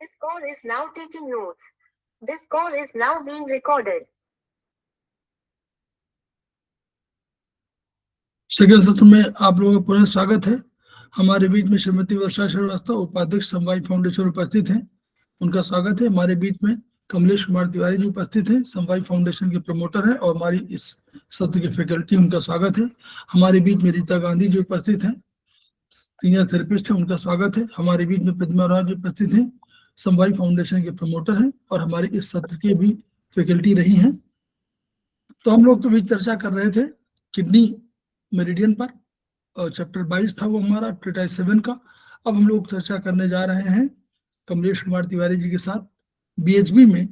This call is now taking notes. This call is now being recorded. Second सत्र में आप लोगों का पुनः स्वागत है। हमारे बीच में श्रीमती वर्षा श्रीवास्तव उपाध्यक्ष समवाय फाउंडेशन उपस्थित हैं, उनका स्वागत है। हमारे बीच में कमलेश कुमार तिवारी जी उपस्थित हैं, समवाय फाउंडेशन के प्रमोटर हैं और हमारी इस सत्र की फैकल्टी, उनका स्वागत है। हमारे बीच में रीता गांधी जी उपस्थित हैं, सीनियर थेरेपिस्ट हैं, उनका स्वागत है। हमारे बीच में प्रतिमा राज जी उपस्थित हैं, समवाय फाउंडेशन के प्रमोटर हैं और हमारे इस सत्र की भी फैकल्टी रही हैं। तो हम लोग तो भी चर्चा कर रहे थे किडनी मेरिडियन पर, और चैप्टर 22 था वो हमारा ट्रीटाइज 7 का। अब हम लोग चर्चा करने जा रहे हैं कमलेश कुमार तिवारी जी के साथ। बीएचबी में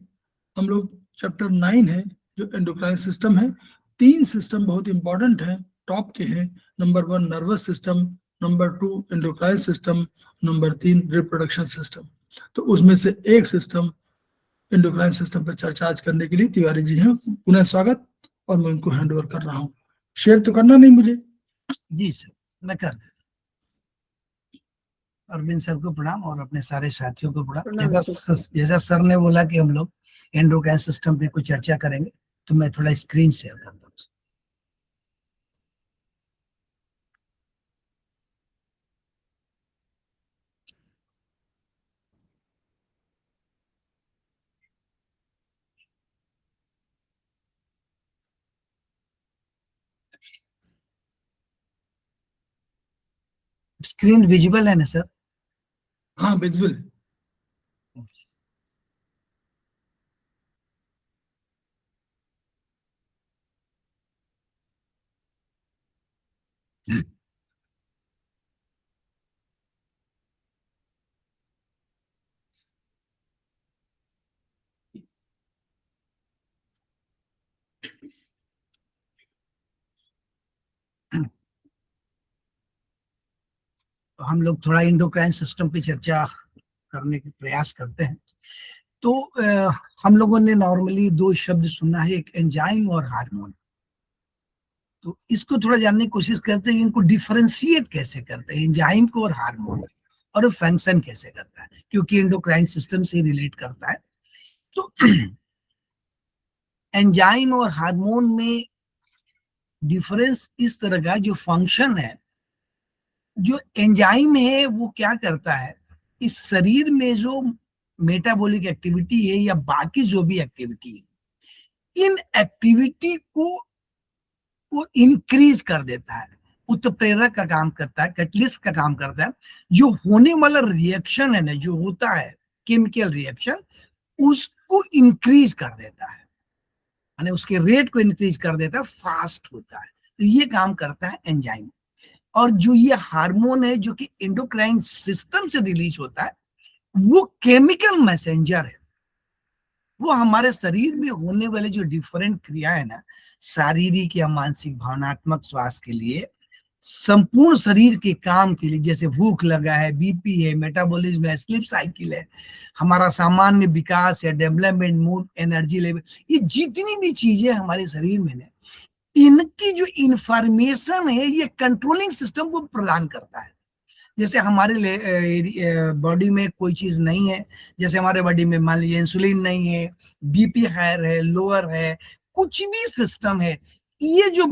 हम लोग चैप्टर 9 है जो एंडोक्राइन सिस्टम है। 3 सिस्टम बहुत इंपॉर्टेंट है, टॉप के हैं। Number 1 nervous system, number 2 endocrine system, number 3 reproduction system. तो उसमें से एक सिस्टम एंडोक्राइन सिस्टम पर चर्चा आज करने के लिए तिवारी जी हैं। पुनः स्वागत, और मैं उनको हैंड ओवर कर रहा हूँ। शेयर तो करना नहीं मुझे? जी सर, मैं कर देता हूँ। अरविंद सर को प्रणाम और अपने सारे साथियों को प्रणाम। जैसा सर ने बोला कि हम लोग एंडोक्राइन सिस्टम पे कुछ चर्चा करेंगे, तो मैं थोड़ा स्क्रीन शेयर करता हूँ। स्क्रीन विजिबल है ना सर? हाँ, विजुअल। हम लोग थोड़ा एंडोक्राइन सिस्टम पे चर्चा करने के प्रयास करते हैं। तो हम लोगों ने नॉर्मली 2 शब्द सुना है, एक एंजाइम और हार्मोन। तो इसको थोड़ा जानने की कोशिश करते हैं, इनको डिफरेंशिएट कैसे करते हैं एंजाइम को और हार्मोन, और फंक्शन कैसे करता है, क्योंकि एंडोक्राइन सिस्टम से रिलेट करता है। तो एंजाइम और हार्मोन में डिफरेंस इस तरह का, जो फंक्शन है, जो एंजाइम है वो क्या करता है, इस शरीर में जो मेटाबॉलिक एक्टिविटी है या बाकी जो भी एक्टिविटी है, इन एक्टिविटी को इंक्रीज कर देता है, उत्प्रेरक का काम करता है, कैटलिस्ट का काम करता है। जो होने वाला रिएक्शन है ना, जो होता है केमिकल रिएक्शन, उसको इंक्रीज कर देता है, यानी उसके रेट को इंक्रीज कर देता है, फास्ट होता है। तो ये काम करता है एंजाइम। और जो ये हार्मोन है जो कि एंडोक्राइन सिस्टम से रिलीज होता है, वो केमिकल मैसेंजर है। वो हमारे शरीर में होने वाले जो डिफरेंट क्रियाएं ना, शारीरिक या मानसिक भावनात्मक स्वास्थ्य के लिए, संपूर्ण शरीर के काम के लिए, जैसे भूख लगा है, बीपी है, मेटाबॉलिज्म है, स्लीप साइकिल है, हमारा सामान्य विकास या डेवलपमेंट, मूड, एनर्जी लेवल, ये जितनी भी चीजें हमारे शरीर में है, इनकी जो इंफॉर्मेशन है ये कंट्रोलिंग सिस्टम को प्रदान करता है। जैसे हमारे बॉडी में कोई चीज नहीं है, जैसे हमारे बॉडी में मान लीजिए इंसुलिन नहीं है, बीपी हायर है, लोअर है, कुछ भी सिस्टम है, ये जो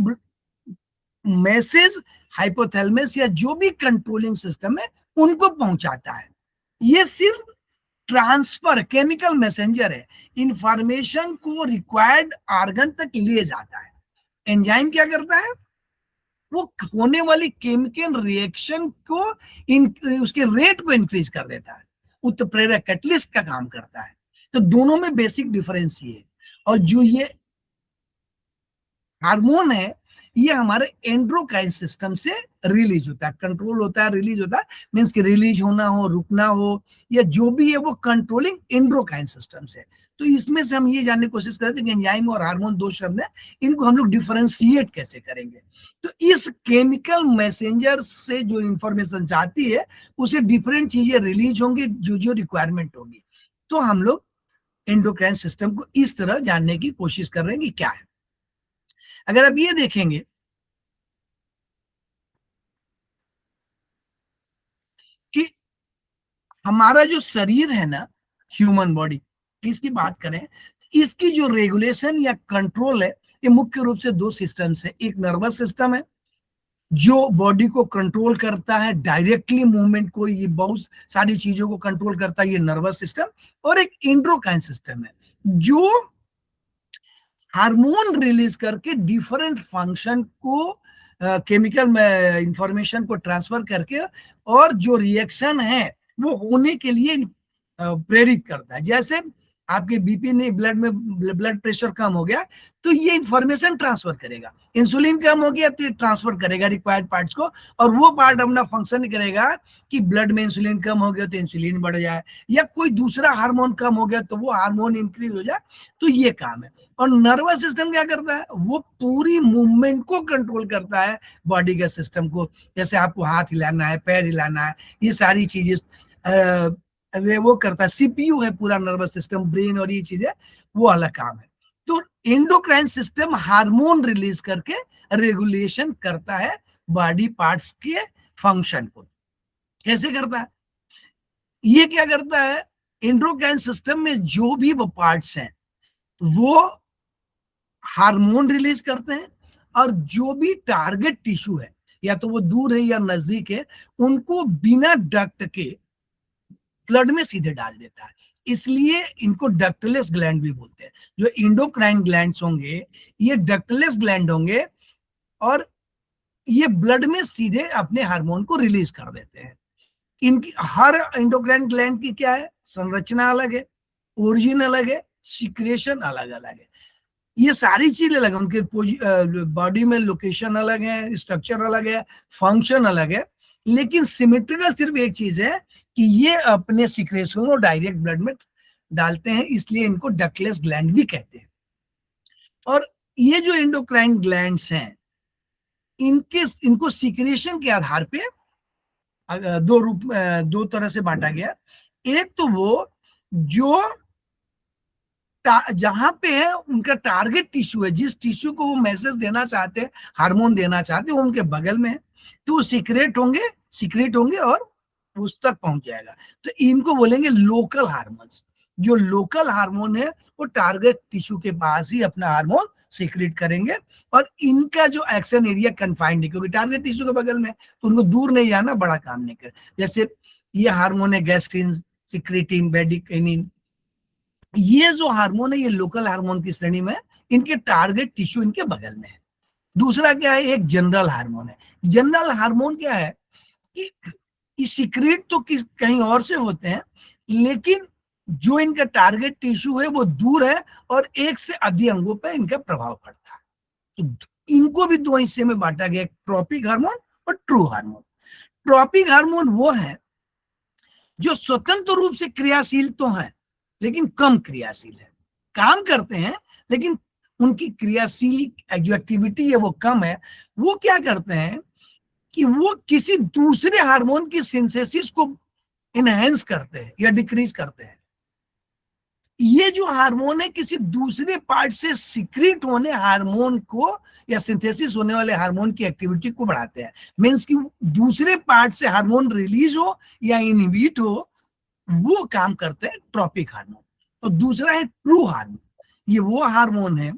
मैसेज हाइपोथैलेमस या जो भी कंट्रोलिंग सिस्टम है उनको पहुंचाता है। ये सिर्फ ट्रांसफर, केमिकल मैसेंजर है, इंफॉर्मेशन को रिक्वायर्ड ऑर्गन तक ले जाता है। एंजाइम क्या करता है, वो होने वाली केमिकल रिएक्शन को उसके रेट को इंक्रीज कर देता है, उत्प्रेरक कैटलिस्ट का काम करता है। तो दोनों में बेसिक डिफरेंस ये है। और जो ये हार्मोन है, ये हमारे एंडोक्राइन सिस्टम से रिलीज होता है, कंट्रोल होता है, रिलीज होता है, मींस कि रिलीज होना हो, रुकना हो, या जो भी है वो कंट्रोलिंग एंडोक्राइन सिस्टम से। तो इसमें से हम ये जानने की कोशिश करते हैं कि एंजाइम और हार्मोन 2 शब्द हैं, इनको हम लोग डिफरेंशिएट कैसे करेंगे। तो इस केमिकल मैसेंजर से जो इंफॉर्मेशन जाती है, उसे डिफरेंट चीजें रिलीज होंगी, जो जो रिक्वायरमेंट होगी। तो हम लोग एंडोक्राइन सिस्टम को इस तरह जानने की कोशिश कर रहे हैं कि क्या है। अगर आप ये देखेंगे कि हमारा जो शरीर है ना, ह्यूमन बॉडी इसकी बात करें, इसकी जो रेगुलेशन या कंट्रोल है ये मुख्य रूप से दो सिस्टम्स है। एक नर्वस सिस्टम है जो बॉडी को कंट्रोल करता है, डायरेक्टली मूवमेंट को, ये बहुत सारी चीजों को कंट्रोल करता है, ये नर्वस सिस्टम। और एक एंडोक्राइन सिस्टम है जो हार्मोन रिलीज करके डिफरेंट फंक्शन को, केमिकल में इंफॉर्मेशन को ट्रांसफर करके और जो रिएक्शन है वो होने के लिए प्रेरित करता है। जैसे आपके बीपी ने ब्लड में ब्लड प्रेशर कम हो गया तो ये इंफॉर्मेशन ट्रांसफर करेगा, इंसुलिन कम हो गया तो ये ट्रांसफर करेगा रिक्वायर्ड पार्ट्स को, और वो पार्ट अपना फंक्शन करेगा कि ब्लड में इंसुलिन कम हो गया तो इंसुलिन बढ़ जाए, या कोई दूसरा हार्मोन कम हो गया तो वो हार्मोन इंक्रीज हो जाए। तो ये काम है। और नर्वस सिस्टम क्या करता है, वो पूरी मूवमेंट को कंट्रोल करता है बॉडी के सिस्टम को। जैसे आपको हाथ हिलाना है, पैर हिलाना है, ये सारी चीजें वो करता है। सीपीयू है पूरा नर्वस सिस्टम, ब्रेन और ये चीजें, वो अलग काम है। तो एंडोक्राइन सिस्टम हार्मोन रिलीज करके रेगुलेशन करता है बॉडी पार्ट्स के फंक्शन को। कैसे करता है, ये क्या करता है, एंडोक्राइन सिस्टम में जो भी वो पार्ट्स हैं वो हार्मोन रिलीज करते हैं, और जो भी टारगेट टिश्यू है, या तो वो दूर है या नजदीक है, उनको बिना डक्ट के ब्लड में सीधे डाल देता है। इसलिए इनको डक्टलेस ग्लैंड भी बोलते हैं। जो एंडोक्राइन ग्लैंड्स होंगे ये डक्टलेस ग्लैंड होंगे और ये ब्लड में सीधे अपने हार्मोन को रिलीज कर देते हैं। इनकी हर एंडोक्राइन ग्लैंड की क्या है, संरचना अलग है, ओरिजिन अलग है, सिक्रेशन अलग अलग है, ये सारी चीजें अलग है, उनके बॉडी में लोकेशन अलग है, स्ट्रक्चर अलग है, फंक्शन अलग है, लेकिन सिमेट्रिकल सिर्फ एक चीज है कि ये अपने सिक्रेशन को डायरेक्ट ब्लड में डालते हैं, इसलिए इनको डक्टलेस ग्लैंड भी कहते हैं। और ये जो एंडोक्राइन ग्लैंड्स हैं इनको सिक्रेशन के आधार पे दो तरह से बांटा गया। एक तो वो जो जहां पे है उनका टारगेट टिश्यू है, जिस टिश्यू को वो मैसेज देना चाहते हैं, हार्मोन देना चाहते हैं, वो उनके बगल में है, तो वो सीक्रेट होंगे और उस तक पहुंच जाएगा। तो इनको बोलेंगे लोकल हार्मोन्स। जो लोकल हार्मोन है वो टारगेट टिश्यू के पास ही अपना हार्मोन सीक्रेट करेंगे, और इनका जो एक्शन एरिया कन्फाइंड है, क्योंकि टारगेट टिश्यू के बगल में, तो उनको दूर नहीं जाना, बड़ा काम नहीं कर। जैसे ये हार्मोन है गैस्ट्रिन, सिक्रेटिन, ब्रैडिकाइनिन, ये जो हार्मोन है ये लोकल हार्मोन की श्रेणी में, इनके टारगेट टिश्यू इनके बगल में है। दूसरा क्या है, एक जनरल हार्मोन है। जनरल हार्मोन क्या है कि सीक्रेट तो कहीं और से होते हैं, लेकिन जो इनका टारगेट टिश्यू है वो दूर है और एक से अधिक अंगों पर इनका प्रभाव पड़ता है। तो इनको भी दो हिस्से में बांटा गया, ट्रॉपिक हार्मोन और ट्रू हार्मोन। ट्रॉपिक हार्मोन वो है जो स्वतंत्र रूप से क्रियाशील तो है लेकिन कम क्रियाशील है, काम करते हैं लेकिन उनकी क्रियाशील जो एक्टिविटी है वो कम है। वो क्या करते हैं कि वो किसी दूसरे हार्मोन की सिंथेसिस को इनहेंस करते हैं या डिक्रीज करते हैं। ये जो हार्मोन है किसी दूसरे पार्ट से सीक्रेट होने हार्मोन को या सिंथेसिस होने वाले हार्मोन की एक्टिविटी को बढ़ाते हैं। मींस कि दूसरे पार्ट से हार्मोन रिलीज हो या इनहिबिट हो, वो काम करते हैं ट्रॉपिक हार्मोन। और दूसरा है ट्रू हार्मोन। ये वो हार्मोन है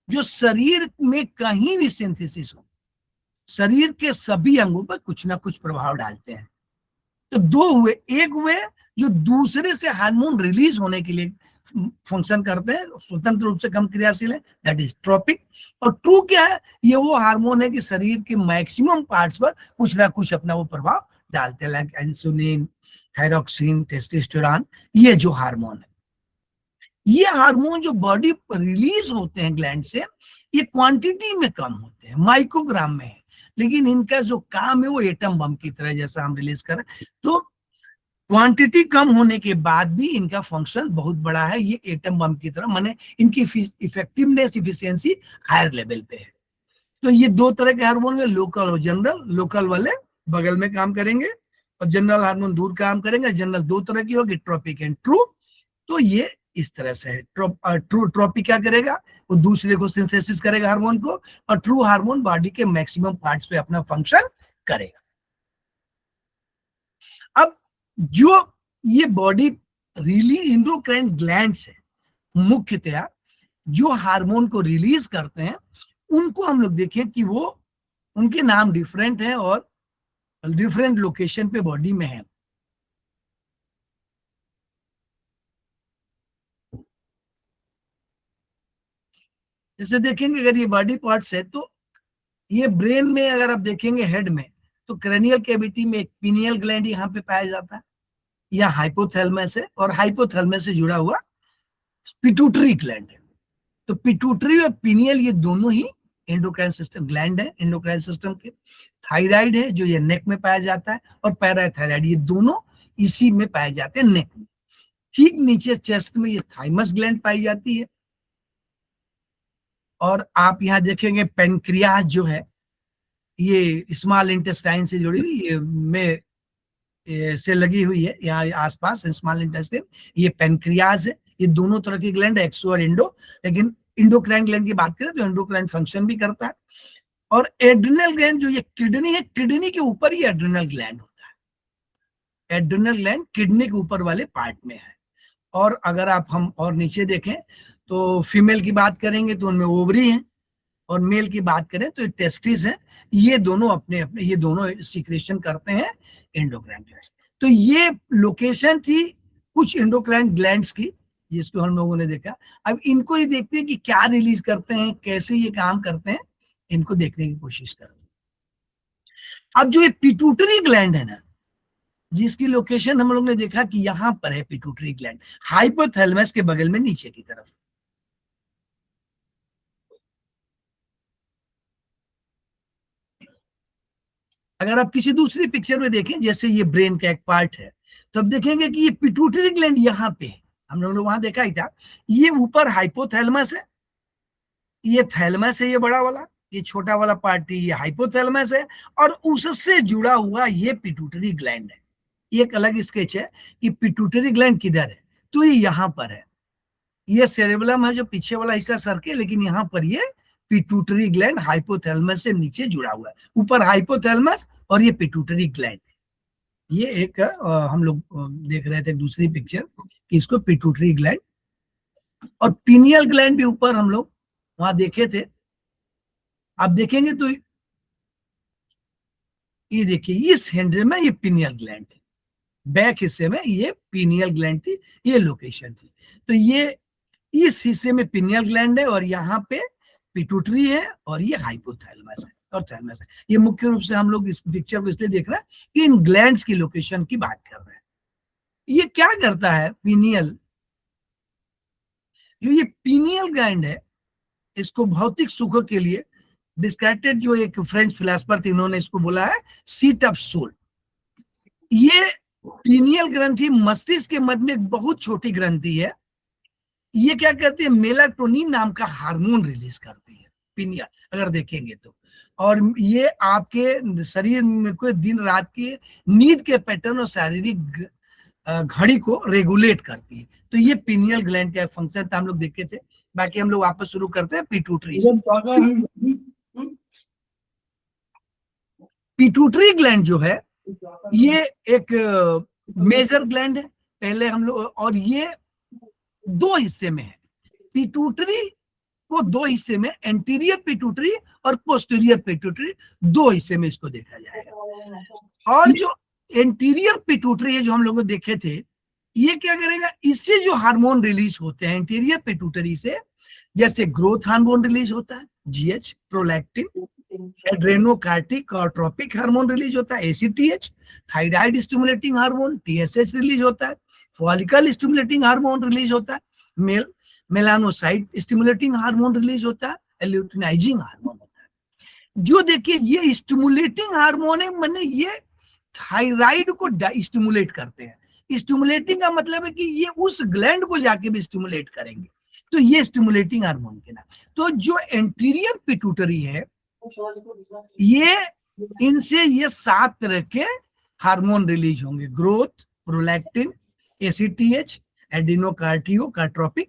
जो शरीर में कहीं भी सिंथेसिस हो, शरीर के सभी अंगों पर कुछ ना कुछ प्रभाव डालते हैं। तो दो हुए, एक हुए जो दूसरे से हार्मोन रिलीज होने के लिए फंक्शन करते हैं, स्वतंत्र रूप से कम क्रियाशील है, दैट इज ट्रॉपिक। और ट्रू क्या है, ये वो हार्मोन है कि शरीर के मैक्सिमम पार्ट्स पर कुछ ना कुछ अपना वो प्रभाव डालते हैं, लाइक इंसुलिन, थायरॉक्सिन, टेस्टोस्टेरोन, ये जो हार्मोन है। ये हार्मोन जो बॉडी पर रिलीज होते हैं ग्लैंड से, ये क्वांटिटी में कम होते हैं, माइक्रोग्राम में है, लेकिन इनका जो काम है वो एटम बम की तरह जैसा हम रिलीज करें। तो क्वांटिटी कम होने के बाद भी इनका फंक्शन बहुत बड़ा है, ये एटम बम की तरह, माने इनकी इफेक्टिवनेस, इफिशियंसी हायर लेवल पे है। तो ये दो तरह के हार्मोन है, लोकल और जनरल। लोकल वाले बगल में काम करेंगे और जनरल हार्मोन दूर काम करेंगे। जनरल दो तरह की होगी, ट्रॉपिक एंड ट्रू। तो ये इस तरह से है। ट्रॉपिक क्या करेगा, वो दूसरे को सिंथेसिस करेगा हार्मोन को, और ट्रू हार्मोन बॉडी के मैक्सिमम पार्ट्स पे अपना फंक्शन करेगा। अब जो ये बॉडी एंडोक्राइन ग्लैंड्स है मुख्यतया जो हार्मोन को रिलीज करते हैं, उनको हम लोग देखें कि वो उनके नाम डिफरेंट है और डिफरेंट लोकेशन पे बॉडी में है। जैसे देखेंगे अगर ये बॉडी पार्ट्स है तो ये ब्रेन में अगर आप देखेंगे हेड में तो क्रेनियल कैविटी में एक पीनियल ग्लैंड यहाँ पे पाया जाता है, या हाइपोथैलेमस है, और हाइपोथैलेमस से जुड़ा हुआ पिट्यूटरी ग्लैंड है। तो पिट्यूटरी और पीनियल ये दोनों ही एंडोक्राइन सिस्टम ग्लैंड है एंडोक्राइन सिस्टम के। थायराइड है जो ये नेक में पाया जाता है, और पैराथायराइड ये दोनों इसी में पाए जाते हैं नेक में। ठीक नीचे चेस्ट में ये थाइमस ग्लैंड पाई जाती है। और आप यहाँ देखेंगे पेनक्रियाज जो है ये स्मॉल इंटेस्टाइन से जुड़ी हुई ये में से लगी हुई है, यहाँ आसपास स्मॉल इंटेस्टाइन, ये पेनक्रियाज है। ये दोनों तरह की ग्लैंड एक्सो और इंडो, लेकिन इंडोक्राइन ग्लैंड की बात करें तो इंडोक्राइन फंक्शन भी करता है। और एड्रिनल ग्लैंड जो ये किडनी है, किडनी के ऊपर ही एड्रिनल ग्लैंड होता है। एड्रिनल ग्लैंड किडनी के ऊपर वाले पार्ट में है। और अगर आप हम और नीचे देखें तो फीमेल की बात करेंगे तो उनमें ओवरी है, और मेल की बात करें तो टेस्टिस है। ये दोनों अपने अपने ये दोनों सीक्रेशन करते हैं एंडोक्राइन ग्लैंड्स। तो ये लोकेशन थी कुछ एंडोक्राइन ग्लैंड्स की जिसको हम लोगों ने देखा। अब इनको ही देखते हैं कि क्या रिलीज करते हैं, कैसे ये काम करते हैं, इनको देखने की कोशिश करते हैं। अब जो ये पिट्यूटरी ग्लैंड है ना, जिसकी लोकेशन हम लोग ने देखा कि यहां पर है पिट्यूटरी ग्लैंड, हाइपोथैलेमस के बगल में नीचे की तरफ। अगर आप किसी दूसरी पिक्चर में देखें, जैसे ये ब्रेन का एक पार्ट है, तो अब देखेंगे कि ये पिट्यूटरी ग्लैंड यहाँ पे है। हम लोगों ने वहां देखा ही था, ये ऊपर हाइपोथैलेमस है, ये थैलेमस है, ये बड़ा वाला, ये छोटा वाला पार्ट ये हाइपोथैलेमस है, और उससे जुड़ा हुआ ये पिट्यूटरी ग्लैंड है। एक अलग स्केच है कि पिट्यूटरी ग्लैंड किधर है, तो ये यहाँ पर है। ये सेरेबेलम है जो पीछे वाला हिस्सा सर के, लेकिन यहाँ पर ये पिट्यूटरी ग्लैंड हाइपोथैलेमस से नीचे जुड़ा हुआ है। ऊपर हाइपोथैलेमस और ये पिट्यूटरी ग्लैंड। ये एक हम लोग देख रहे थे दूसरी पिक्चर कि इसको पिट्यूटरी ग्लैंड और पीनियल ग्लैंड भी ऊपर हम लोग वहां देखे थे। आप देखेंगे तो ये देखिए इस हैंडल में ये पीनियल ग्लैंड थी, बैक हिस्से में ये पीनियल ग्लैंड थी, ये लोकेशन थी। तो ये इस हिस्से में पीनियल ग्लैंड है और यहाँ पे पिट्यूटरी है और ये हाइपोथैलेमस है और थैलेमस है। ये मुख्य रूप से हम लोग इस पिक्चर को इसलिए देख रहे हैं कि इन ग्लैंड्स की लोकेशन की बात कर रहे हैं। ये क्या करता है पीनियल, जो ये पीनियल ग्लैंड है, इसको भौतिक सुखों के लिए डिस्क्राइटेड जो एक फ्रेंच फिलोसोफर थे, इन्होंने इसको बोला है सीट ऑफ सोल। ये पीनियल ग्रंथि मस्तिष्क के मध्य में एक बहुत छोटी ग्रंथि है। ये क्या करती है, मेलाटोनिन नाम का हार्मोन रिलीज करती है पीनियल, अगर देखेंगे तो। और ये आपके शरीर में कोई दिन रात की नींद के पैटर्न और शारीरिक घड़ी को रेगुलेट करती है। तो ये पीनियल ग्लैंड का फंक्शन था, हम लोग देखे थे। बाकी हम लोग वापस शुरू करते हैं पिट्यूटरी से। पिट्यूटरी ग्लैंड जो है ये एक मेजर ग्लैंड है पहले हम लोग, और ये दो हिस्से में है। पिट्यूटरी को दो हिस्से में, एंटीरियर पिट्यूटरी और पोस्टीरियर पिट्यूटरी, दो हिस्से में इसको देखा जाएगा। और जो एंटीरियर पिट्यूटरी है जो हम लोग देखे थे, ये क्या करेगा, इससे जो हार्मोन रिलीज होते हैं एंटीरियर पिट्यूटरी से, जैसे ग्रोथ हार्मोन रिलीज होता है जीएच, प्रोलैक्टिन, एड्रेनोकार्टिक और ट्रोपिक हार्मोन रिलीज होता है ACTH, thyroid stimulating hormone TSH release होता है, फॉलिकल स्टिमुलेटिंग हार्मोन रिलीज होता है, मेलानोसाइट स्टिमुलेटिंग हार्मोन रिलीज होता है, ल्यूटिनाइजिंग हार्मोन होता है। जो देखिए ये स्टिमुलेटिंग हार्मोन है, मैंने ये थायराइड को स्टिमुलेट करते हैं। स्टिमुलेटिंग का मतलब है कि ये उस ग्लैंड को जाके भी स्टिमुलेट करेंगे, तो ये स्टिमुलेटिंग हार्मोन के नाम। तो जो एंटीरियर पिट्यूटरी है, ये इनसे ये 7 तरह के हार्मोन रिलीज होंगे, growth, prolactin, ACTH, adrenocorticotropic,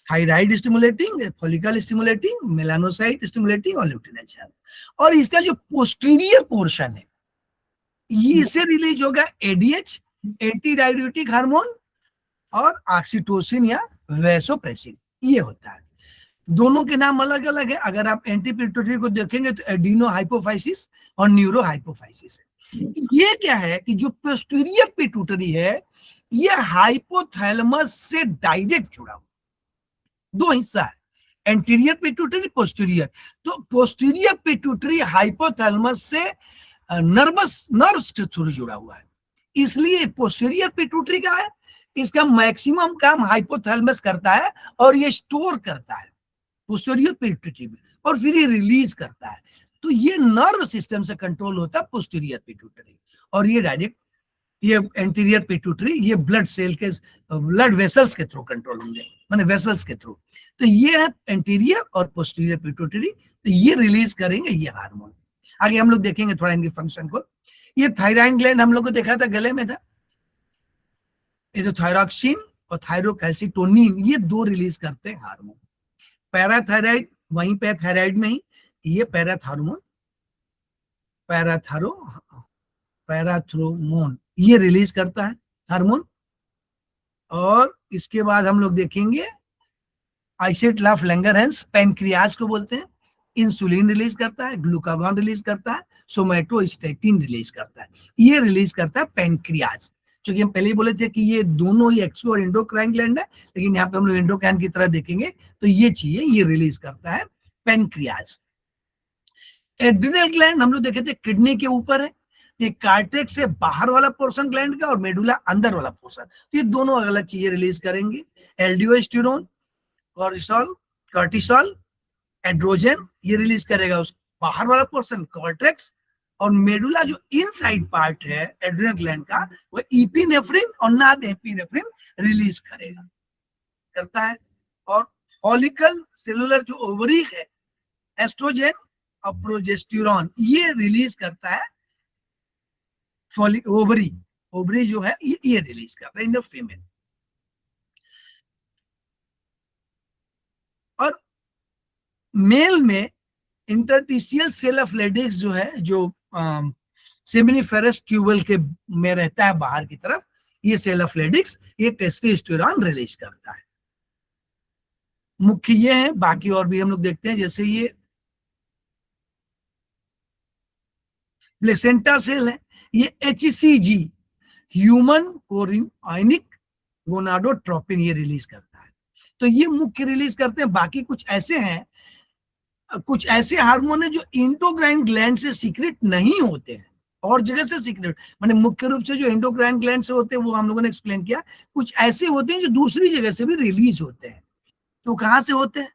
thyroid stimulating, follicle stimulating, melanocyte stimulating और ल्यूटिनाइजिंग। और इसका जो पोस्टीरियर पोर्शन है, ये इससे रिलीज होगा एडीएच, एंटी डायबिटिक हार्मोन, और ऑक्सीटोसिन या वैसोप्रेसिन, ये होता है। दोनों के नाम अलग अलग है। अगर आप एंटी पिट्यूटरी को देखेंगे तो एडिनो हाइपोफाइसिस और न्यूरो हाइपोफाइसिस है। ये क्या है कि जो पोस्टीरियर पिट्यूटरी है ये हाइपोथैलेमस से डायरेक्ट जुड़ा हुआ, दो हिस्सा है, एंटीरियर पिट्यूटरी, पोस्टीरियर। तो पोस्टीरियर पिट्यूटरी हाइपोथैलेमस से नर्व्स के थ्रू जुड़ा हुआ है, इसलिए पोस्टीरियर पिट्यूटरी का है, इसका मैक्सिमम काम हाइपोथैलेमस करता है और ये स्टोर करता है पोस्टीरियर पिट्यूटरी में और फिर ये रिलीज करता है। तो ये नर्व सिस्टम से कंट्रोल होता है पोस्टीरियर पिट्यूटरी, और ये डायरेक्ट ये एंटीरियर पिट्यूटरी ये ब्लड सेल के ब्लड वेसल्स के थ्रू कंट्रोल होंगे, माने वेसल्स के थ्रू। तो ये है एंटीरियर और पोस्टीरियर पिट्यूटरी, तो ये रिलीज करेंगे ये हार्मोन। आगे हम लोग देखेंगे थोड़ा इनके फंक्शन को। ये थायराइड ग्लैंड हम लोग को देखा था गले में था, ये जो थायरॉक्सिन और थायरोकैल्सिटोनिन ये दो रिलीज करते हैं हार्मोन। पैराथायराइड वहीं पे थायराइड में ही ये पैराथ्रोमोन ये रिलीज करता है हार्मोन। और इसके बाद हम लोग देखेंगे आइसेट-ला फ्लैंगरहैंस पैनक्रियाज को बोलते हैं, इंसुलिन रिलीज करता है, ग्लूकागॉन रिलीज करता है, सोमैटोस्टैटिन रिलीज करता है, ये रिलीज करता है पैनक्रियाज। क्योंकि हम पहले ही बोले थे कि ये दोनों ही एक्सो और एंडोक्राइन ग्लैंड है, लेकिन यहाँ पे हम लोग एंडोक्राइन की तरह देखेंगे तो ये चीजें ये रिलीज करता है पैनक्रियाज। एड्रिनल ग्लैंड हम लोग देखे थे किडनी के ऊपर है, ये कार्टेक्स से बाहर वाला पोर्शन ग्लैंड का और मेडुला अंदर वाला पोर्शन, तो ये दोनों अलग अलग चीजें रिलीज करेंगे। एल्डियोस्टेरोन, कॉर्टिसोल, एड्रोजन ये रिलीज करेगा उस बाहर वाला पोर्शन कॉर्टेक्स, और मेडुला जो इनसाइड पार्ट है एड्रिनल ग्लैंड का वो इपिनेफ्रिन और नॉन एपिनेफ्रिन रिलीज करता है। और फॉलिकल सेलुलर जो ओवरी है एस्ट्रोजन और प्रोजेस्टेरोन ये रिलीज करता है। ओवरी जो है ये रिलीज करता है इन द फीमेल। और मेल में इंटरस्टिशियल सेल ऑफ लेडिक्स जो है जो सेमिनिफेरस ट्यूबल के में रहता है बाहर की तरफ, ये सेल ऑफ लेडिक्स ये टेस्टोस्टेरोन रिलीज करता है। मुख्य ये है, बाकी और भी हम लोग देखते हैं, जैसे ये प्लेसेंटा सेल है, ये HCG ह्यूमन कोरियोनिक गोनाडोट्रोपिन ये रिलीज करता है। तो ये मुख्य रिलीज करते हैं। बाकी कुछ ऐसे हार्मोन है जो एंडोक्राइन ग्लैंड से सीक्रेट नहीं होते हैं और जगह से सीक्रेट, माने मुख्य रूप से जो एंडोक्राइन ग्लैंड से होते हैं वो हम लोगों ने एक्सप्लेन किया। कुछ ऐसे होते हैं जो दूसरी जगह से भी रिलीज होते हैं। तो कहां से होते हैं?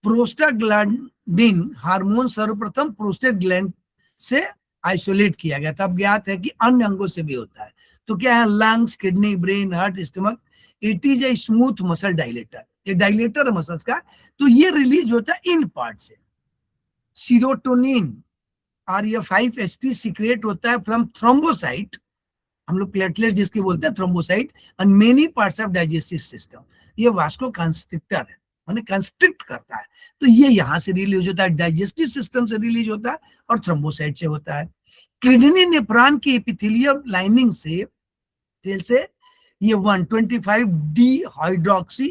प्रोस्टाग्लैंडिन हार्मोन सर्वप्रथम प्रोस्टेट ग्लैंड से आइसोलेट किया गया, तब ज्ञात है कि अन्य अंगों से भी होता है। तो क्या है? Lungs, kidney, brain, heart, stomach, it is a smooth muscle dilator, ये डायलेटर है मसल्स का। तो ये रिलीज होता है इन पार्ट से। सीरोटोनिन RF5HT सीक्रेट होता है फ्रॉम थ्रोम्बोसाइट, हम लोग प्लेटलेट जिसके बोलते हैं thrombocyte, and many parts of digestive system. ये वास्को कंस्ट्रिक्टर है, माने कंस्ट्रिक्ट करता है। तो ये यहाँ से रिलीज होता है, डाइजेस्टिव सिस्टम से रिलीज होता है और थ्रोम्बोसाइट से होता है। किडनी नेफ्रॉन की एपिथेलियल लाइनिंग से तेल से ये 125D हाइड्रोक्सी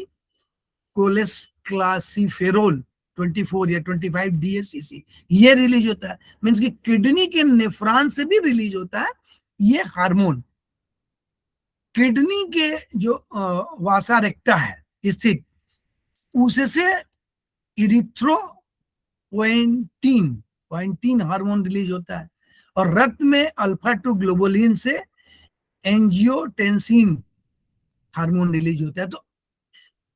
कोलेस्क्लासिफेरोल 24 या 25DACC ये रिलीज होता है। मींस कि किडनी के नेफ्रॉन से भी रिलीज होता है ये हार्मोन। किडनी के जो वासा रेक्टा है स्थित, उससे इरिथ्रोपोएटिन हार्मोन रिलीज होता है। और रक्त में अल्फा 2 ग्लोबुलिन से एंजियोटेंसिन हार्मोन रिलीज होता है। तो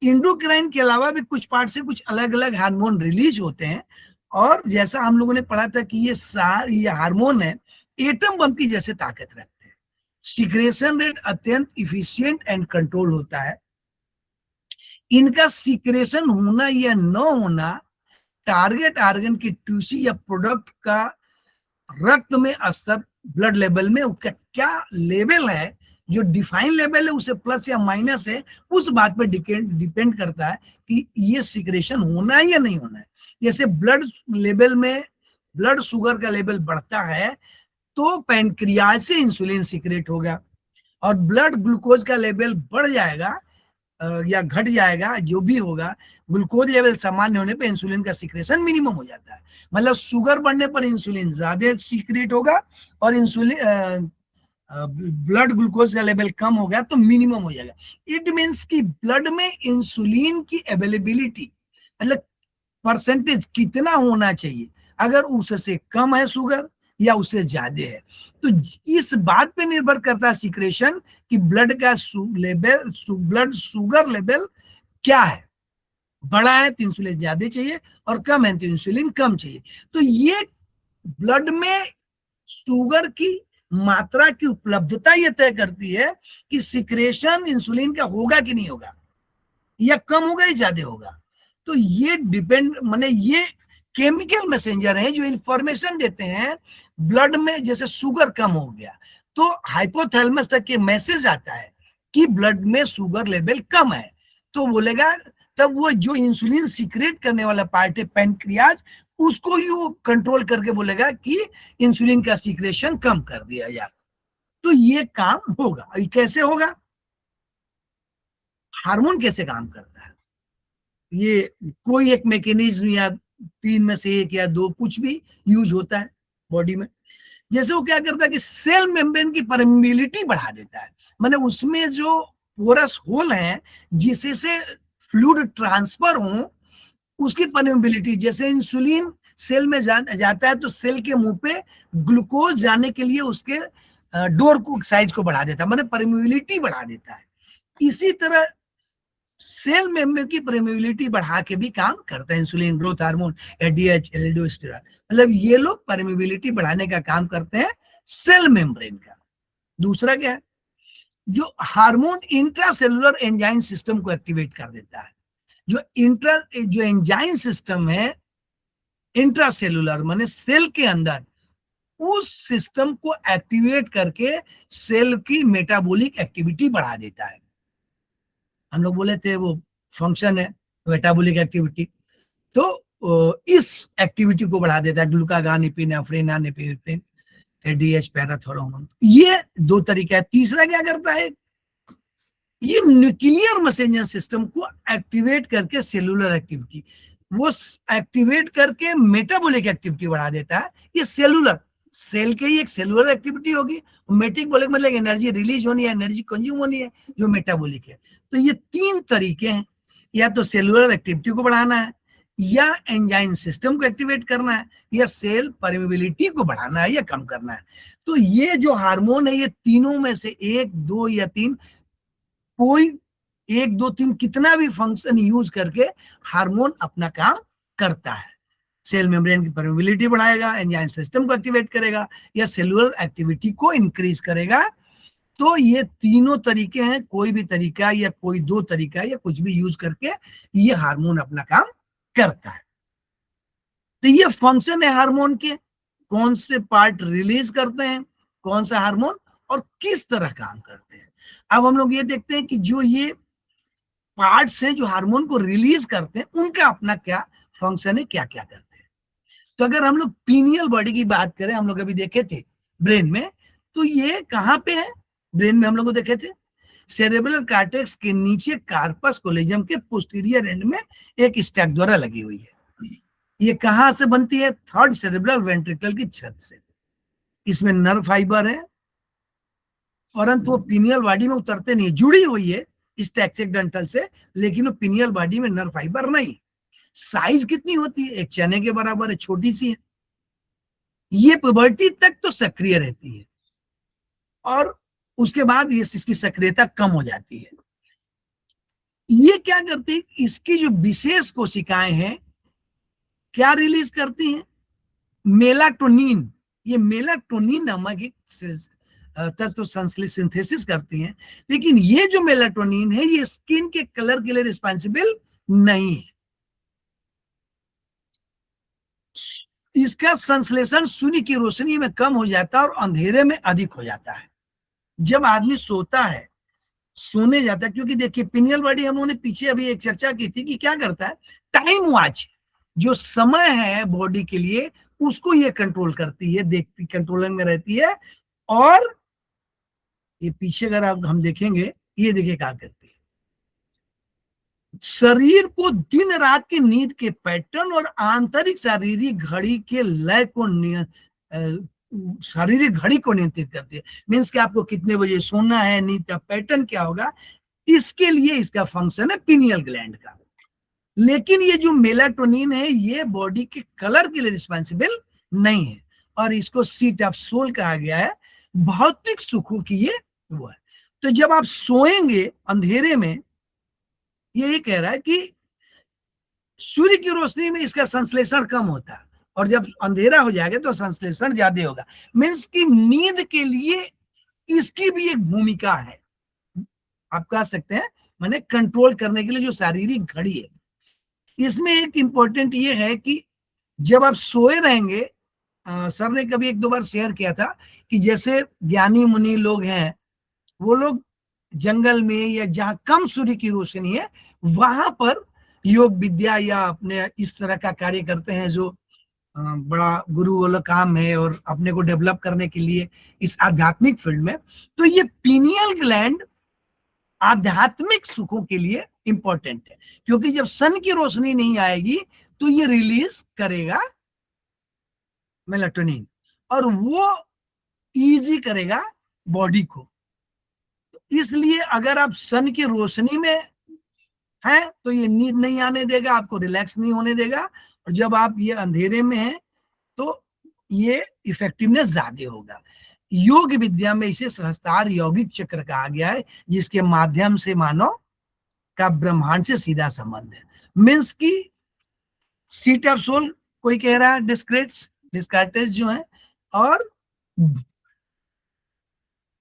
एंडोक्राइन के अलावा भी कुछ पार्ट से कुछ अलग अलग हार्मोन रिलीज होते हैं। और जैसा हम लोगों ने पढ़ा था कि ये हार्मोन है एटम बम की जैसे ताकत रखते हैं। सीक्रेशन रेट अत्यंत इफिशिएंट एंड कंट्रोल होता है। इनका सीक्रेशन होना या न होना टारगेट ऑर्गन की टिश्यू या प्रोडक्ट का रक्त में स्तर, ब्लड लेवल में उसका क्या लेवल है, जो डिफाइन लेवल है उसे प्लस या माइनस है, उस बात पे डिपेंड करता है कि ये सिक्रेशन होना है या नहीं होना है। जैसे ब्लड लेवल में ब्लड शुगर का लेवल बढ़ता है तो पैनक्रियाज से इंसुलिन सीक्रेट होगा, और ब्लड ग्लूकोज का लेवल बढ़ जाएगा या घट जाएगा, जो भी होगा, ग्लूकोज लेवल सामान्य होने पे इंसुलिन का सिक्रेशन मिनिमम हो जाता है। मतलब शुगर बढ़ने पर इंसुलिन ज्यादा सीक्रेट होगा और इंसुलिन ब्लड ग्लूकोज का लेवल कम हो गया तो मिनिमम हो जाएगा। इट मीन्स कि ब्लड में इंसुलिन की अवेलेबिलिटी मतलब परसेंटेज कितना होना चाहिए, अगर उससे कम है शुगर या उससे ज्यादा है, तो इस बात पे निर्भर करता है सिक्रेशन कि ब्लड का ब्लड शुगर लेवल क्या है। बड़ा है तो इंसुलिन ज्यादा चाहिए और कम है तो इंसुलिन कम चाहिए। तो ये ब्लड में शुगर की मात्रा की उपलब्धता ये तय करती है कि सिक्रेशन इंसुलिन का होगा कि नहीं होगा, या कम होगा या ज्यादा होगा। तो ये डिपेंड माने ये केमिकल मैसेंजर हैं जो इंफॉर्मेशन देते हैं ब्लड में। जैसे शुगर कम हो गया तो हाइपोथैलेमस तक के मैसेज आता है कि ब्लड में शुगर लेवल कम है, तो बोलेगा, तब वो जो इंसुलिन सीक्रेट करने वाला पार्ट है पैनक्रियाज, उसको ही वो कंट्रोल करके बोलेगा कि इंसुलिन का सीक्रेशन कम कर दिया जाए। तो ये काम होगा। कैसे होगा, हार्मोन कैसे काम करता है, ये कोई एक मैकेनिज्म या तीन में से एक या दो कुछ भी यूज होता है बॉडी में। जैसे वो क्या करता है कि सेल मेम्ब्रेन की परमेबिलिटी बढ़ा देता है, माने उसमें जो पोरस होल है जिससे से फ्लूइड ट्रांसफर हो, उसकी परमेबिलिटी, जैसे इंसुलिन सेल में जाता है तो सेल के मुंह पे ग्लूकोज जाने के लिए उसके डोर को साइज को बढ़ा देता है, माने परमेबिलिटी बढ़ा देता है। इसी तरह सेल मेम्ब्रेन की परमेबिलिटी बढ़ा के भी काम करता है insulin growth hormone, ADH, aldosterone. मतलब ये लोग परमेबिलिटी बढ़ाने का काम करते हैं सेल मेम्ब्रेन का। दूसरा क्या है, जो हार्मोन इंट्रासेलुलर एंजाइम सिस्टम को एक्टिवेट कर देता है। जो एंजाइम सिस्टम है इंट्रासेलुलर माने सेल के अंदर, उस सिस्टम को एक्टिवेट करके सेल की मेटाबॉलिक एक्टिविटी बढ़ा देता है। हम लोग बोले थे वो फंक्शन है मेटाबॉलिक एक्टिविटी, तो इस एक्टिविटी को बढ़ा देता है ग्लूकागान, एपिनेफ्रिन, एपिनेफ्रिन, एडीएच, पैराथोर्मोन। ये दो तरीका है। तीसरा क्या करता है, ये न्यूक्लियर मैसेंजर सिस्टम को एक्टिवेट करके सेलुलर एक्टिविटी, वो एक्टिवेट करके मेटाबॉलिक एक्टिविटी बढ़ा देता है। ये सेलुलर, सेल के ही एक सेलुलर एक्टिविटी होगी, मेटाबॉलिक मतलब एनर्जी रिलीज होनी है, एनर्जी कंज्यूम होनी है, जो मेटाबॉलिक है। तो ये तीन तरीके हैं, या तो सेलुलर एक्टिविटी को बढ़ाना है, या एंजाइम सिस्टम को एक्टिवेट करना है, या सेल परमेबिलिटी को बढ़ाना है या कम करना है। तो ये जो हार्मोन है, ये तीनों में से एक, दो या तीन, कोई एक, दो, तीन कितना भी फंक्शन यूज करके हार्मोन अपना काम करता है। सेल मेम्ब्रेन की परमेबिलिटी बढ़ाएगा, एंजाइम सिस्टम को एक्टिवेट करेगा, या सेलुलर एक्टिविटी को इंक्रीज करेगा। तो ये तीनों तरीके हैं, कोई भी तरीका या कोई दो तरीका या कुछ भी यूज करके ये हार्मोन अपना काम करता है। तो ये फंक्शन है हार्मोन के, कौन से पार्ट रिलीज करते हैं, कौन सा हार्मोन और किस तरह काम करते हैं। अब हम लोग ये देखते हैं कि जो ये पार्ट्स हैं जो हार्मोन को रिलीज करते हैं, उनका अपना क्या फंक्शन है, क्या क्या करते हैं। तो अगर हम लोग पीनियल बॉडी की बात करें, हम लोग अभी देखे थे ब्रेन में, तो ये कहाँ पे है, ब्रेन में हम लोग देखे थे सेरेब्रल कॉर्टेक्स के नीचे कार्पस कोलोजियम के पोस्टीरियर एंड में एक स्टैक द्वारा लगी हुई है। ये कहाँ से बनती है, थर्ड सेरेब्रल वेंट्रिकल की छत से। इसमें नर्व फाइबर है, परंतु वो पीनियल बॉडी में उतरते नहीं, जुड़ी हुई है स्टैक डंटल से, लेकिन वो पीनियल बॉडी में नर्व फाइबर नहीं। साइज कितनी होती है, एक चने के बराबर है, छोटी सी है। ये पुबर्टी तक तो सक्रिय रहती है और उसके बाद ये इसकी सक्रियता कम हो जाती है। ये क्या करती है, इसकी जो विशेष कोशिकाएं हैं क्या रिलीज करती हैं, मेलाटोनिन। ये मेलाटोनिन नामक एक तत्व सिंथेसिस करती हैं, लेकिन ये जो मेलाटोनिन है ये स्किन के कलर के लिए रिस्पॉन्सिबल नहीं है। इसका संश्लेषण सूर्य की रोशनी में कम हो जाता है और अंधेरे में अधिक हो जाता है जब आदमी सोता है, सोने जाता है। क्योंकि देखिए पिनियल बॉडी, हम लोगों ने पीछे अभी एक चर्चा की थी कि क्या करता है, टाइम वॉच, जो समय है बॉडी के लिए उसको ये कंट्रोल करती है, देखती, कंट्रोलिंग में रहती है। और ये पीछे अगर आप हम देखेंगे, ये देखिए क्या करती है, शरीर को दिन रात की नींद के पैटर्न और आंतरिक शारीरिक घड़ी के लय को शारीरिक घड़ी को नियंत्रित करती है। मीन्स कि आपको कितने बजे सोना है, नींद का पैटर्न क्या होगा, इसके लिए इसका फंक्शन है पिनियल ग्लैंड का। लेकिन ये जो मेलाटोनिन है ये बॉडी के कलर के लिए रिस्पॉन्सिबल नहीं है, और इसको सीट ऑफ सोल कहा गया है। भौतिक सुखों की ये वो है। तो जब आप सोएंगे अंधेरे में, ये कह रहा है कि सूर्य की रोशनी में इसका संश्लेषण कम होता है, और जब अंधेरा हो जाएगा तो संश्लेषण ज्यादा होगा। मीन्स कि नींद के लिए इसकी भी एक भूमिका है, आप कह सकते हैं, माने कंट्रोल करने के लिए जो शारीरिक घड़ी है। इसमें एक इंपॉर्टेंट ये है कि जब आप सोए रहेंगे, सर ने कभी एक दो बार शेयर किया था कि जैसे ज्ञानी मुनि लोग हैं, वो लोग जंगल में या जहां कम सूर्य की रोशनी है वहां पर योग विद्या या अपने इस तरह का कार्य करते हैं, जो बड़ा गुरु वाला काम है और अपने को डेवलप करने के लिए इस आध्यात्मिक फील्ड में। तो ये पीनियल ग्लैंड आध्यात्मिक सुखों के लिए इंपॉर्टेंट है, क्योंकि जब सन की रोशनी नहीं आएगी तो ये रिलीज करेगा मेलाटोनिन, और वो इजी करेगा बॉडी को। इसलिए अगर आप सन की रोशनी में हैं तो ये नींद नहीं आने देगा, आपको रिलैक्स नहीं होने देगा, और जब आप ये अंधेरे में हैं तो ये इफेक्टिवनेस ज्यादा होगा। योग विद्या में इसे सहस्त्रार यौगिक चक्र कहा गया है, जिसके माध्यम से मानव का ब्रह्मांड से सीधा संबंध है। मीन्स की सीट ऑफ सोल कोई कह रहा है डिस्क्रेट्स जो है, और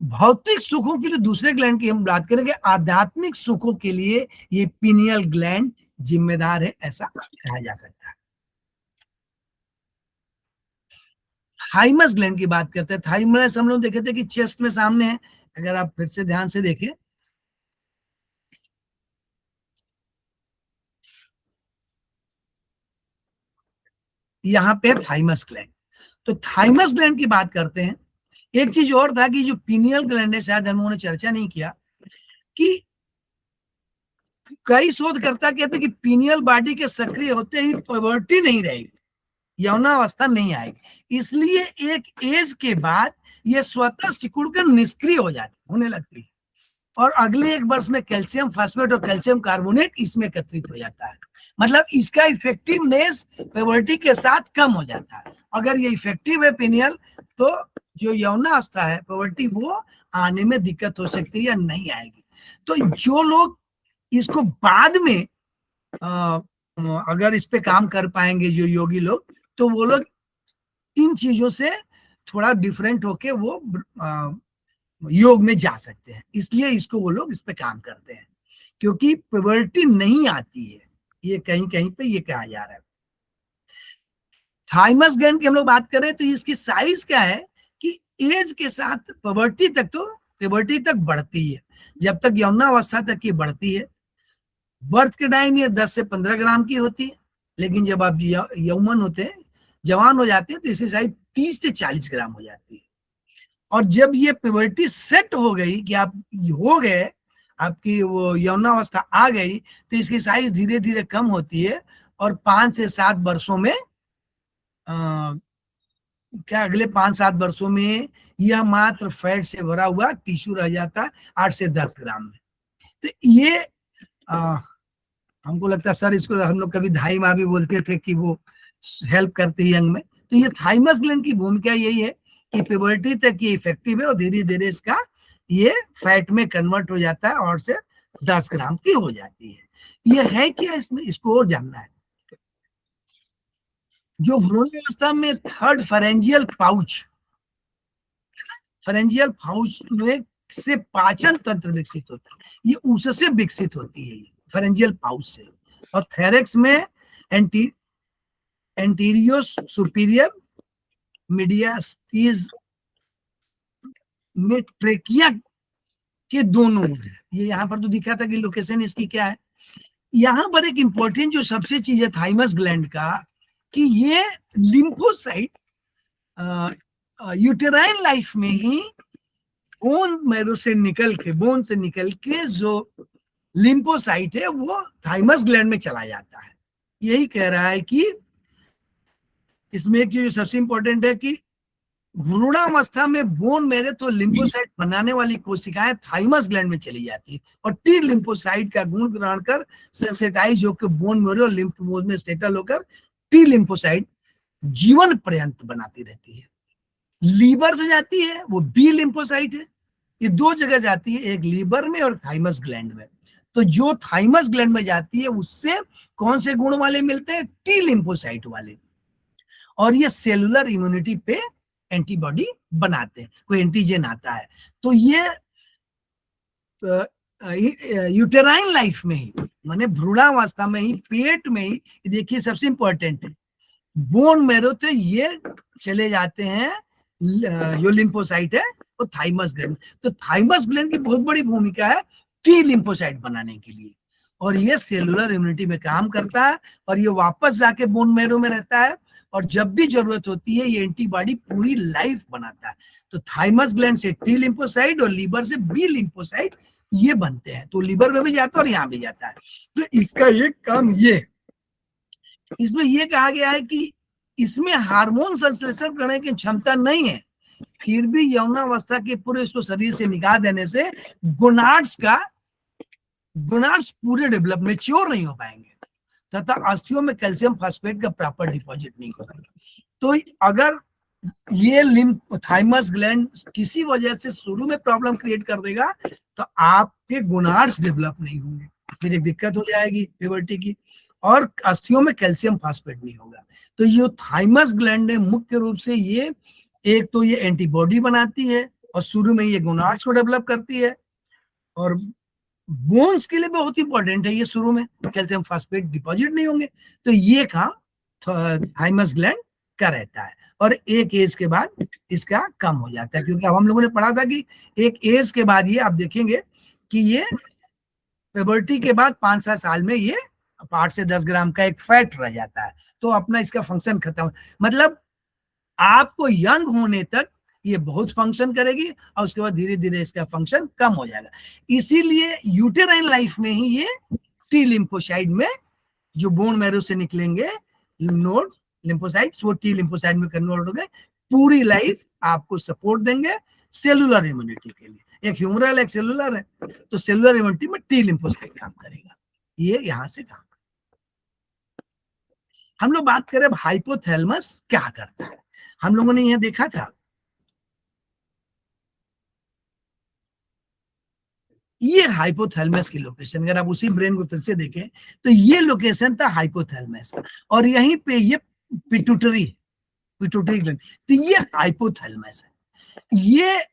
भौतिक सुखों के लिए दूसरे ग्लैंड की हम बात करेंगे, आध्यात्मिक सुखों के लिए ये पीनियल ग्लैंड जिम्मेदार है, ऐसा कहा जा सकता है। थाइमस ग्लैंड की बात करते हैं। थाइमस हम लोग देखे थे कि चेस्ट में सामने है, अगर आप फिर से ध्यान से देखें, यहाँ पे थाइमस ग्लैंड। तो थाइमस ग्लैंड की बात करते हैं। एक चीज और था कि जो पीनियल ग्लैंड है, शायद हम लोगों ने चर्चा नहीं किया, कि कई शोधकर्ता कहते हैं कि पीनियल बॉडी के सक्रिय होते ही प्यूबर्टी नहीं रहेगी, यौनावस्था नहीं आएगी, इसलिए एक एज के बाद ये स्वतः सिकुड़कर निष्क्रिय होने लगती है, और अगले एक वर्ष में कैल्शियम फास्फेट और कैल्शियम कार्बोनेट इसमें एकत्रित हो जाता है। मतलब इसका इफेक्टिवनेस प्यूबर्टी के साथ कम हो जाता है। अगर ये इफेक्टिव है पीनियल, तो जो यौनावस्था है प्यूबर्टी, वो आने में दिक्कत हो सकती है या नहीं आएगी। तो जो लोग इसको बाद में अगर इस पे काम कर पाएंगे, जो योगी लोग, तो वो लोग इन चीजों से थोड़ा डिफरेंट होके वो योग में जा सकते हैं। इसलिए इसको वो लोग इस पे काम करते हैं, क्योंकि प्यूबर्टी नहीं आती है, ये कहीं कहीं पे ये कहा जा रहा है। थाइमस ग्लैंड की हम लोग बात करें तो इसकी साइज क्या है कि एज के साथ प्यूबर्टी तक बढ़ती है, जब तक यौनावस्था तक ये बढ़ती है। बर्थ के टाइम ये 10 से 15 ग्राम की होती है, लेकिन जब आप यौवन होते हैं, जवान हो जाते हैं, तो इसकी साइज 30 से 40 ग्राम हो जाती है। और जब ये प्यूबर्टी सेट हो गई कि आप हो गए, आपकी वो यौनावस्था आ गई, तो इसकी साइज धीरे धीरे कम होती है, और 5 से 7 वर्षों में अगले 5-7 वर्षों में यह मात्र फैट से भरा हुआ टिश्यू रह जाता है 8 से 10 ग्राम में। तो ये हमको लगता है सर, इसको हम लोग कभी धाई माँ भी बोलते थे कि वो हेल्प करती है यंग में। तो ये थाइमस ग्लैंड की भूमिका यही है कि प्यूबर्टी तक ये इफेक्टिव है, और धीरे धीरे इसका ये फैट में कन्वर्ट हो जाता है, और से 10 ग्राम की हो जाती है। ये है क्या इसमें, इसको और जानना है। जो भ्रूणावस्था में थर्ड फेरेंजियल पाउच में से पाचन तंत्र विकसित होता है, ये उससे विकसित होती है, फेरेंजियल पाउच से। और थेरेक्स में एंटीरियो सुपीरियर मीडियास्टीज में ट्रेकिया के दोनों है। ये यहाँ पर तो दिखा था कि लोकेशन इसकी क्या है। यहाँ पर एक इंपॉर्टेंट जो सबसे चीज है थाइमस ग्लैंड का, कि ये लिम्फोसाइट यूटेराइन लाइफ में ही बोन मैरो से निकल के, बोन से निकल के जो लिम्फोसाइट है वो थाइमस ग्लैंड में चला जाता है। यही कह रहा है कि इसमें एक चीज सबसे इंपॉर्टेंट है कि भ्रूणावस्था में बोन मैरो तो लिम्फोसाइट बनाने वाली कोशिकाएं थाइमस ग्लैंड में चली जाती है और टी लिम्फोसाइट का गुण ग्रहण कर सेंसिटाइज होकर बोन मैरो और लिम्फ नोड में सेटल होकर टी लिम्फोसाइट जीवन पर्यंत बनाती रहती है। लीवर से जाती है वो बी लिम्फोसाइट है। ये दो जगह जाती है, एक लीवर में और थाइमस ग्लैंड में। तो जो थाइमस ग्लैंड में जाती है उससे कौन से गुण वाले मिलते हैं? टी लिम्फोसाइट वाले। और ये सेलुलर इम्यूनिटी पे एंटीबॉडी बनाते हैं, कोई एंटीजन आता है। तो ये यूटेराइन लाइफ में ही, माने भ्रूणावस्था में ही, पेट में ही, देखिए सबसे इंपॉर्टेंट है, बोन मैरो तो ये चले जाते हैं जो लिम्फोसाइट है वो थाइमस ग्लैंड। तो थाइमस ग्लैंड की बहुत बड़ी भूमिका है टी लिम्फोसाइट बनाने के लिए, और ये सेलुलर इम्यूनिटी में काम करता है और ये वापस जाके बोन मैरो में रहता है और जब भी जरूरत होती है ये एंटीबॉडी पूरी लाइफ बनाता है। तो थाइमस ग्लैंड से टी लिम्फोसाइट और लीवर से बी लिम्फोसाइट ये बनते हैं। तो लीवर में भी जाता है और यहाँ भी जाता है। तो इसका एक काम ये है, इसमें ये कहा गया है कि इसमें हार्मोन संश्लेषण करने की क्षमता नहीं है, फिर भी यौनावस्था के पूरे इसको शरीर से निकाल देने से गोनाड्स पूरे डेवलप मैच्योर नहीं हो पाएंगे तथा अस्थियों में कैल्शियम फास्फेट का प्रॉपर डिपॉजिट नहीं होगा। तो अगर ये थाइमस ग्लैंड किसी वजह से शुरू में प्रॉब्लम क्रिएट कर देगा तो आपके गोनाड्स डेवलप नहीं होंगे, फिर एक दिक्कत हो जाएगी प्यूबर्टी की, और अस्थियों में कैल्शियम फास्फेट नहीं होगा। तो ये थाइमस ग्लैंड है मुख्य रूप से ये एक तो ये एंटीबॉडी बनाती है और शुरू में ये गोनाड्स को डेवलप करती है, और बोन्स के लिए बहुत इंपॉर्टेंट है ये, शुरू में कैल्शियम फास्फेट डिपॉजिट नहीं होंगे। तो ये काम थाइमस ग्लैंड का रहता है और एक एज के बाद इसका कम हो जाता है, क्योंकि अब हम लोगों ने पढ़ा था कि एक एज के बाद ये आप देखेंगे कि ये प्यूबर्टी के बाद 5-7 साल में ये 8 से 10 ग्राम का एक फैट रह जाता है, तो अपना इसका फंक्शन खत्म। मतलब आपको यंग होने तक ये बहुत फंक्शन करेगी और उसके बाद धीरे धीरे इसका फंक्शन कम हो जाएगा। इसीलिए यूटेराइन लाइफ में ही ये टी लिम्फोसाइट में जो बोन मैरो से निकलेंगे नोड लिम्फोसाइट्स वो टी लिम्फोसाइट में कन्वर्ट हो गए, पूरी लाइफ आपको सपोर्ट देंगे सेलुलर इम्यूनिटी के लिए। एक ह्यूमरल एक सेलुलर है, तो सेलुलर इम्यूनिटी में टी लिम्फोसाइट काम करेगा, ये यहां से काम। हम लोग बात करें हाइपोथैलेमस क्या करता है। हम लोगों ने यह देखा था, ये हाइपोथैलेमस की लोकेशन, अगर आप उसी ब्रेन को फिर से देखें तो ये लोकेशन था हाइपोथैलेमस का, और यहीं पे ये पिट्यूटरी ग्लैंड, तो ये हाइपोथैलेमस है। ये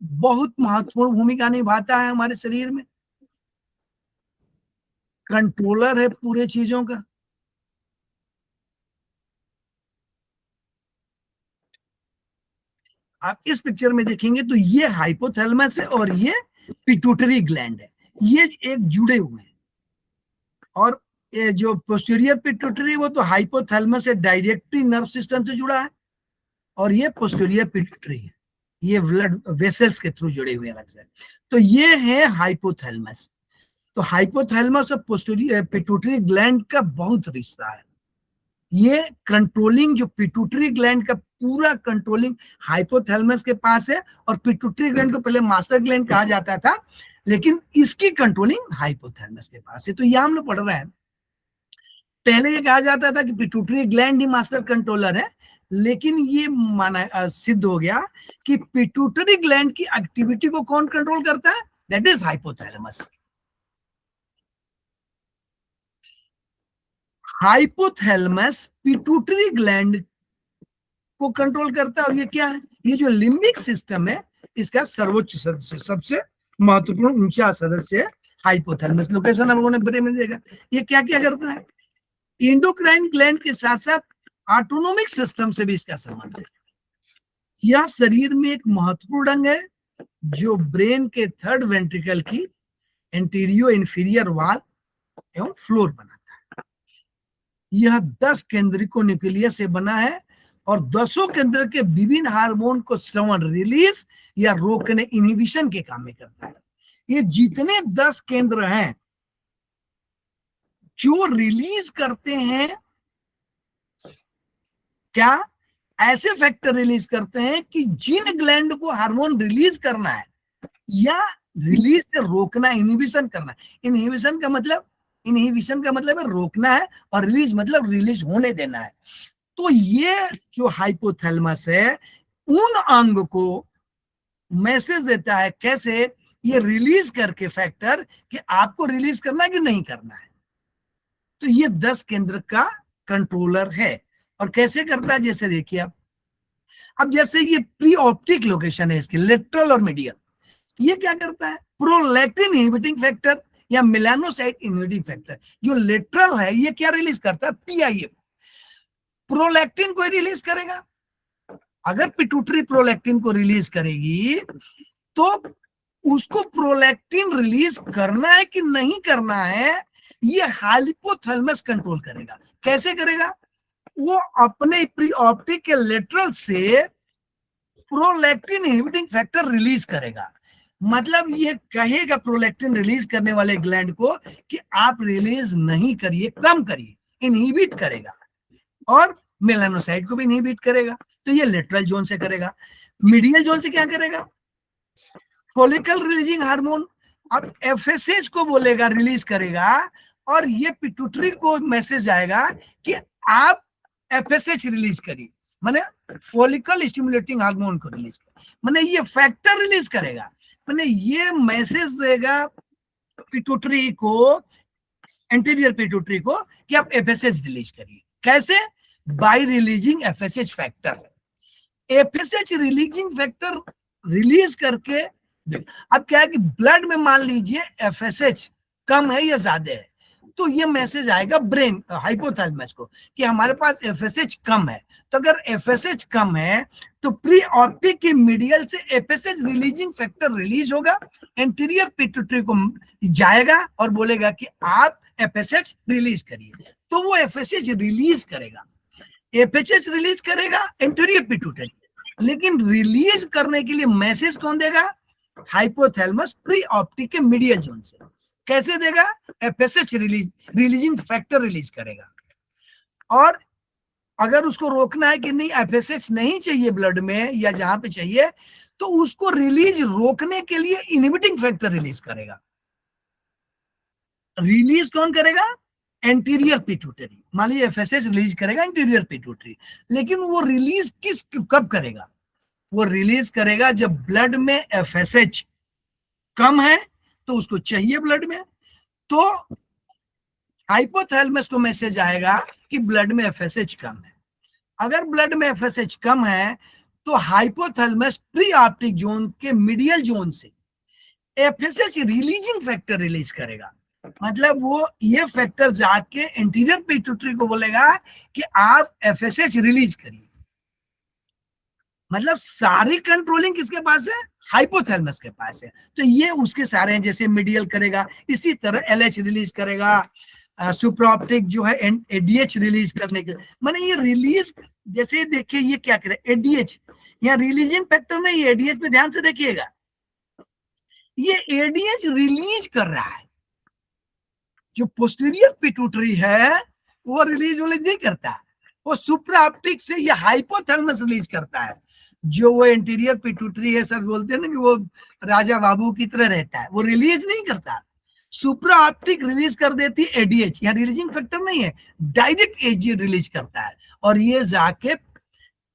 बहुत महत्वपूर्ण भूमिका निभाता है हमारे शरीर में, कंट्रोलर है पूरे चीजों का। आप इस पिक्चर में देखेंगे तो ये हाइपोथैलेमस है और ये पिट्यूटरी ग्लैंड है, ये एक जुड़े हुए हैं। और ये जो पोस्टीरियर पिट्यूटरी वो तो हाइपोथैलेमस से डायरेक्टली नर्व सिस्टम से जुड़ा है, और ये पोस्टीरियर पिट्यूटरी है, ये ब्लड वेसल्स के थ्रू जुड़े हुए अलग से। तो ये है हाइपोथैलेमस। तो हाइपोथैलेमस और पोस्टीरियर पिट्यूटरी ग्लैंड का बहुत रिश्ता है। ये कंट्रोलिंग जो पिट्यूटरी ग्लैंड का पूरा कंट्रोलिंग हाइपोथैलेमस के पास है, और पिट्यूटरी ग्लैंड को पहले मास्टर ग्लैंड कहा जाता था, लेकिन इसकी कंट्रोलिंग हाइपोथैलेमस के पास है। तो यह हम लोग पढ़ रहे हैं, पहले ये कहा जाता था कि पिट्यूटरी ग्लैंड ही मास्टर कंट्रोलर है, लेकिन ये माना सिद्ध हो गया कि पिट्यूटरी ग्लैंड की एक्टिविटी को कौन कंट्रोल करता है? That is hypothalamus. Hypothalamus pituitary gland को कंट्रोल करता है, और ये क्या है? ये जो लिम्बिक सिस्टम है इसका सर्वोच्च सदस्य, सबसे महत्वपूर्ण ऊंचा सदस्य है हाइपोथैलेमस। लोकेशन हम लोगों ने बड़े में देखा। ये क्या क्या करता है? एंडोक्राइन ग्लैंड के साथ साथ ऑटोनोमिक सिस्टम से भी इसका संबंध है। यह शरीर में एक महत्वपूर्ण अंग है जो ब्रेन के थर्ड वेंट्रिकल की एंटीरियो इंफीरियर वॉल एवं फ्लोर बनाता है। यह 10 केंद्रिको न्यूक्लियस से बना है और 10 केंद्र के विभिन्न हार्मोन को श्रवण रिलीज या रोकने इनहिबिशन के काम में करता है। ये जितने 10 केंद्र हैं जो रिलीज करते हैं, क्या ऐसे फैक्टर रिलीज करते हैं कि जिन ग्लैंड को हार्मोन रिलीज करना है या रिलीज से रोकना, इनहिबिशन करना है। इनहिबिशन का मतलब है रोकना है, और रिलीज मतलब रिलीज होने देना है। तो ये जो हाइपोथैलेमस है उन अंग को मैसेज देता है, कैसे? ये रिलीज करके फैक्टर कि आपको रिलीज करना है कि नहीं करना है। तो ये 10 केंद्र का कंट्रोलर है। और कैसे करता है, जैसे देखिए अब जैसे ये प्री ऑप्टिक लोकेशन है इसकी, लेटरल और मीडियल, ये क्या करता है? प्रोलैक्टिन इनहिबिटिंग फैक्टर या मेलानोसाइट इनहिबिटिंग फैक्टर। जो लेटरल है ये क्या रिलीज करता है? पीआईएफ, प्रोलैक्टिन को रिलीज करेगा। अगर पिट्यूटरी प्रोलैक्टिन को रिलीज करेगी तो उसको प्रोलैक्टिन रिलीज करना है कि नहीं करना है, ये हाइपोथैलेमस कंट्रोल करेगा। कैसे करेगा? वो अपने प्री ऑप्टिक के लेटरल से प्रोलैक्टिन इनहिबिटिंग फैक्टर रिलीज करेगा। मतलब ये कहेगा प्रोलैक्टिन रिलीज करने वाले ग्लैंड को कि आप रिलीज नहीं करिए, कम करिए, इनहिबिट करेगा। और मेलानोसाइट को भी इनहिबिट करेगा। तो ये लेटरल जोन से करेगा। मीडियल जोन से क्या करेगा? फॉलिकल रिलीजिंग हार्मोन, अब एफएसएच को बोलेगा, रिलीज करेगा, और ये पिट्यूटरी को मैसेज आएगा कि आप एफएसएच रिलीज करिए, माने फॉलिकल स्टिमुलेटिंग हार्मोन को रिलीज कर, माने ये फैक्टर रिलीज करेगा, माने ये मैसेज देगा पिट्यूटरी को, एंटीरियर पिट्यूटरी को, कि आप एफएसएच रिलीज करिए। कैसे? Bye releasing FSH factor. FSH releasing factor release करके, अब क्या है कि ब्लड में मान लीजिए एफएसएच कम है या ज्यादा है, तो ये मैसेज आएगा ब्रेन हाइपोथैलेमस को कि हमारे पास एफएसएच कम है। तो अगर एफएसएच कम है तो प्री ऑप्टिक के मीडियल से एफएसएच रिलीजिंग फैक्टर रिलीज होगा, एंटीरियर पिट्यूटरी को जाएगा और बोलेगा कि आप एफएसएच रिलीज करिए। तो वो एफएसएच रिलीज करेगा, एफएसएच रिलीज करेगा एंटीरियर पिट्यूटरी, लेकिन रिलीज करने के लिए मैसेज कौन देगा? हाइपोथैलेमस प्री ऑप्टिक के मीडियल जोन से। कैसे देगा? एफएसएच रिलीजिंग फैक्टर रिलीज करेगा। और अगर उसको रोकना है कि नहीं एफएसएच नहीं चाहिए ब्लड में या जहां पे चाहिए, तो उसको रिलीज रोकने के लिए इनहिबिटिंग फैक्टर रिलीज करेगा। रिलीज कौन करेगा? Anterior pituitary. मान लीजिए एफएसएच रिलीज करेगा एंटीरियर पिट्यूटरी, लेकिन वो रिलीज कब करेगा? वो रिलीज करेगा जब ब्लड में एफएसएच कम है, तो उसको चाहिए ब्लड में, तो हाइपोथैलेमस को मैसेज आएगा कि ब्लड में एफएसएच कम है। अगर ब्लड में एफएसएच कम है तो हाइपोथैलेमस प्री ऑप्टिक जोन के मीडियल जोन से एफएसएच रिलीजिंग फैक्टर रिलीज करेगा। मतलब वो ये फैक्टर जाके एंटीरियर पिट्यूटरी को बोलेगा कि आप एफएसएच रिलीज करिए। मतलब सारी कंट्रोलिंग किसके पास है? हाइपोथैलेमस के पास है। तो ये उसके सारे हैं, जैसे मीडियल करेगा, इसी तरह एलएच रिलीज करेगा, सुप्राऑप्टिक जो है एडीएच रिलीज करने के, माने ये रिलीज, जैसे देखिए ये क्या करे एडीएच, यहाँ रिलीजिंग फैक्टर नहीं, एडीएच पे ध्यान से देखिएगा, ये एडीएच रिलीज कर रहा है। जो पोस्टीरियर पिट्यूटरी है वो रिलीज नहीं करता, वो सुप्राऑप्टिक से ये हाइपोथैलेमस रिलीज करता है। जो वो एंटीरियर पिट्यूटरी है, सर बोलते हैं ना कि वो राजा बाबू की तरह रहता है, वो रिलीज नहीं करता, सुप्राऑप्टिक रिलीज कर देती है एडीएच। यहाँ रिलीजिंग फैक्टर नहीं है, डायरेक्ट एडीएच रिलीज करता है, और ये जाके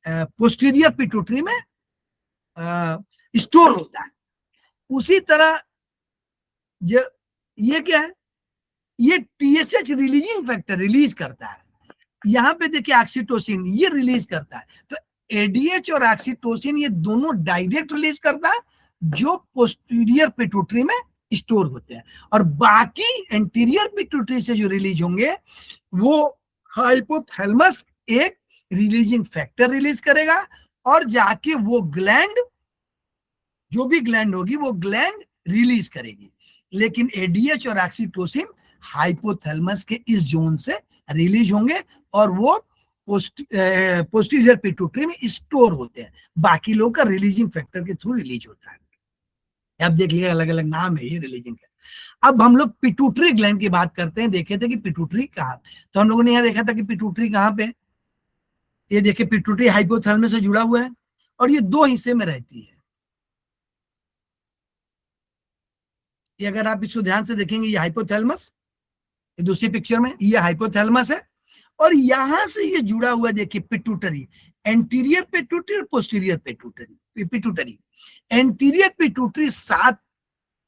पोस्टीरियर पिट्यूटरी में स्टोर होता है। उसी तरह जो ये क्या है, ये टीएसएच रिलीजिंग फैक्टर रिलीज करता है। यहाँ पे देखिए ऑक्सीटोसिन ये रिलीज करता है। तो एडीएच और ऑक्सीटोसिन ये दोनों डायरेक्ट रिलीज करता है, जो पोस्टीरियर पिट्यूटरी में स्टोर होते हैं, और बाकी एंटीरियर पिट्यूटरी से जो रिलीज होंगे वो हाइपोथैलेमस एक रिलीजिंग फैक्टर रिलीज करेगा, और जाके वो ग्लैंड, जो भी ग्लैंड होगी वो ग्लैंड रिलीज करेगी। लेकिन एडीएच और ऑक्सीटोसिन हाइपोथैलेमस के इस जोन से रिलीज होंगे, और वो पोस्टीरियर पिट्यूटरी में स्टोर होते हैं, बाकी लोग का रिलीजिंग फैक्टर के थ्रू रिलीज होता है। आप देख लीजिए अलग अलग नाम है ये रिलीजिंग का। अब हम लोग पिट्यूटरी ग्लैंड की बात करते हैं, देखे थे कि पिट्यूटरी कहाँ, तो हम लोगों ने यहाँ देखा था कि पिट्यूटरी कहाँ पे, ये देखिए पिट्यूटरी हाइपोथैलेमस से जुड़ा हुआ है और ये दो हिस्से में रहती है। ये अगर आप इसको ध्यान से देखेंगे ये हाइपोथैलेमस, ये दूसरी पिक्चर में ये हाइपोथैलेमस है और यहां से ये जुड़ा हुआ देखिए पिट्यूटरी, एंटीरियर पिट्यूटरी और पोस्टीरियर पिट्यूटरी। एंटीरियर पिट्यूटरी 7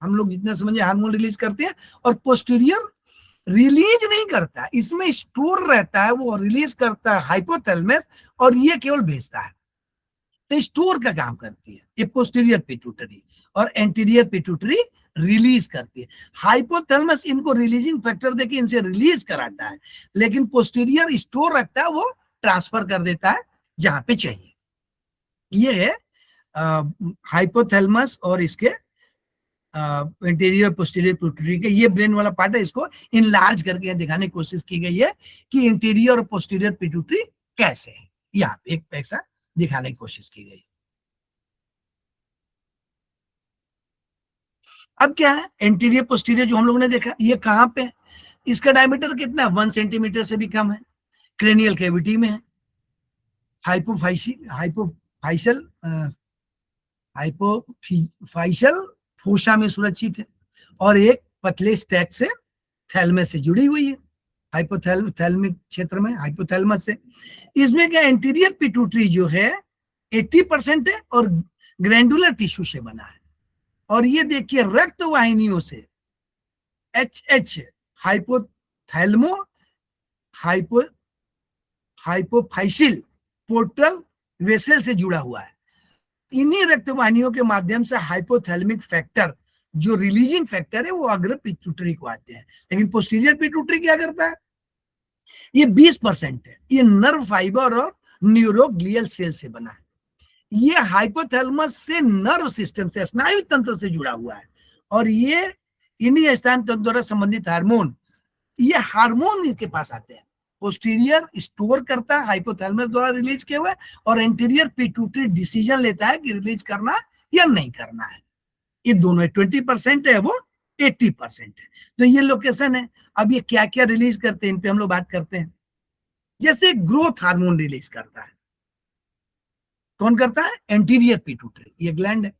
हम लोग जितना समझे हार्मोन रिलीज करते हैं और पोस्टीरियर रिलीज नहीं करता, इसमें स्टोर रहता है, वो रिलीज करता है हाइपोथैलेमस और ये केवल भेजता है, तो स्टोर का काम करती है ये पोस्टीरियर पिट्यूटरी और एंटीरियर पिट्यूटरी रिलीज करती है। हाइपोथैलेमस इनको रिलीजिंग फैक्टर देके इनसे रिलीज कराता है, लेकिन पोस्टीरियर स्टोर रखता है, वो ट्रांसफर कर देता है जहां पे चाहिए। ये है हाइपोथैलेमस और इसके इंटीरियर पोस्टीरियर पिट्यूटरी के, ये ब्रेन वाला पार्ट है, इसको इनलार्ज करके दिखाने की कोशिश की गई है कि इंटीरियर और पोस्टीरियर पिट्यूटरी कैसे है, यहाँ एक पैसा दिखाने की कोशिश की गई। अब क्या है एंटीरियर पोस्टीरियर जो हम लोगों ने देखा, ये कहां पे है, इसका डायमीटर कितना है 1 सेंटीमीटर से भी कम है, क्रेनियल कैविटी में है, हाइपोफाइशियल फोसा में सुरक्षित है और एक पतले स्टैक से थैलेमस से जुड़ी हुई है, हाइपोथैलेमिक क्षेत्र में हाइपोथैलेमस से। इसमें क्या एंटीरियर पिट्यूटरी जो है 80% है और ग्रैंडुलर टिश्यू से बना है और ये देखिए रक्त वाहिनियों से HH हाइपोफाइशियल पोर्टल वेसल से जुड़ा हुआ है। इन्हीं रक्त वाहिनियों के माध्यम से हाइपोथैलेमिक फैक्टर जो रिलीजिंग फैक्टर है वो अग्र पिट्यूटरी को आते हैं, लेकिन पोस्टीरियर पिट्यूटरी क्या करता है, ये 20% है, ये नर्व फाइबर और न्यूरोग्लियल सेल से बना है। ये हाइपोथैलेमस से नर्व सिस्टम से स्नायु तंत्र से जुड़ा हुआ है और ये इन्हीं स्नायु तंत्र द्वारा संबंधित हार्मोन, ये हार्मोन इसके पास आते हैं। पोस्टीरियर स्टोर करता है हाइपोथैलेमस द्वारा रिलीज किया हुआ है और एंटीरियर पिट्यूटरी डिसीजन लेता है कि रिलीज करना या नहीं करना है। ये दोनों 20% है, वो 80% है, तो ये लोकेशन है। अब ये क्या क्या रिलीज करते हैं इन पे हम लोग बात करते हैं। जैसे ग्रोथ हार्मोन रिलीज करता है, कौन करता है, एंटीरियर पिट्यूटरी, ये ग्लैंड है,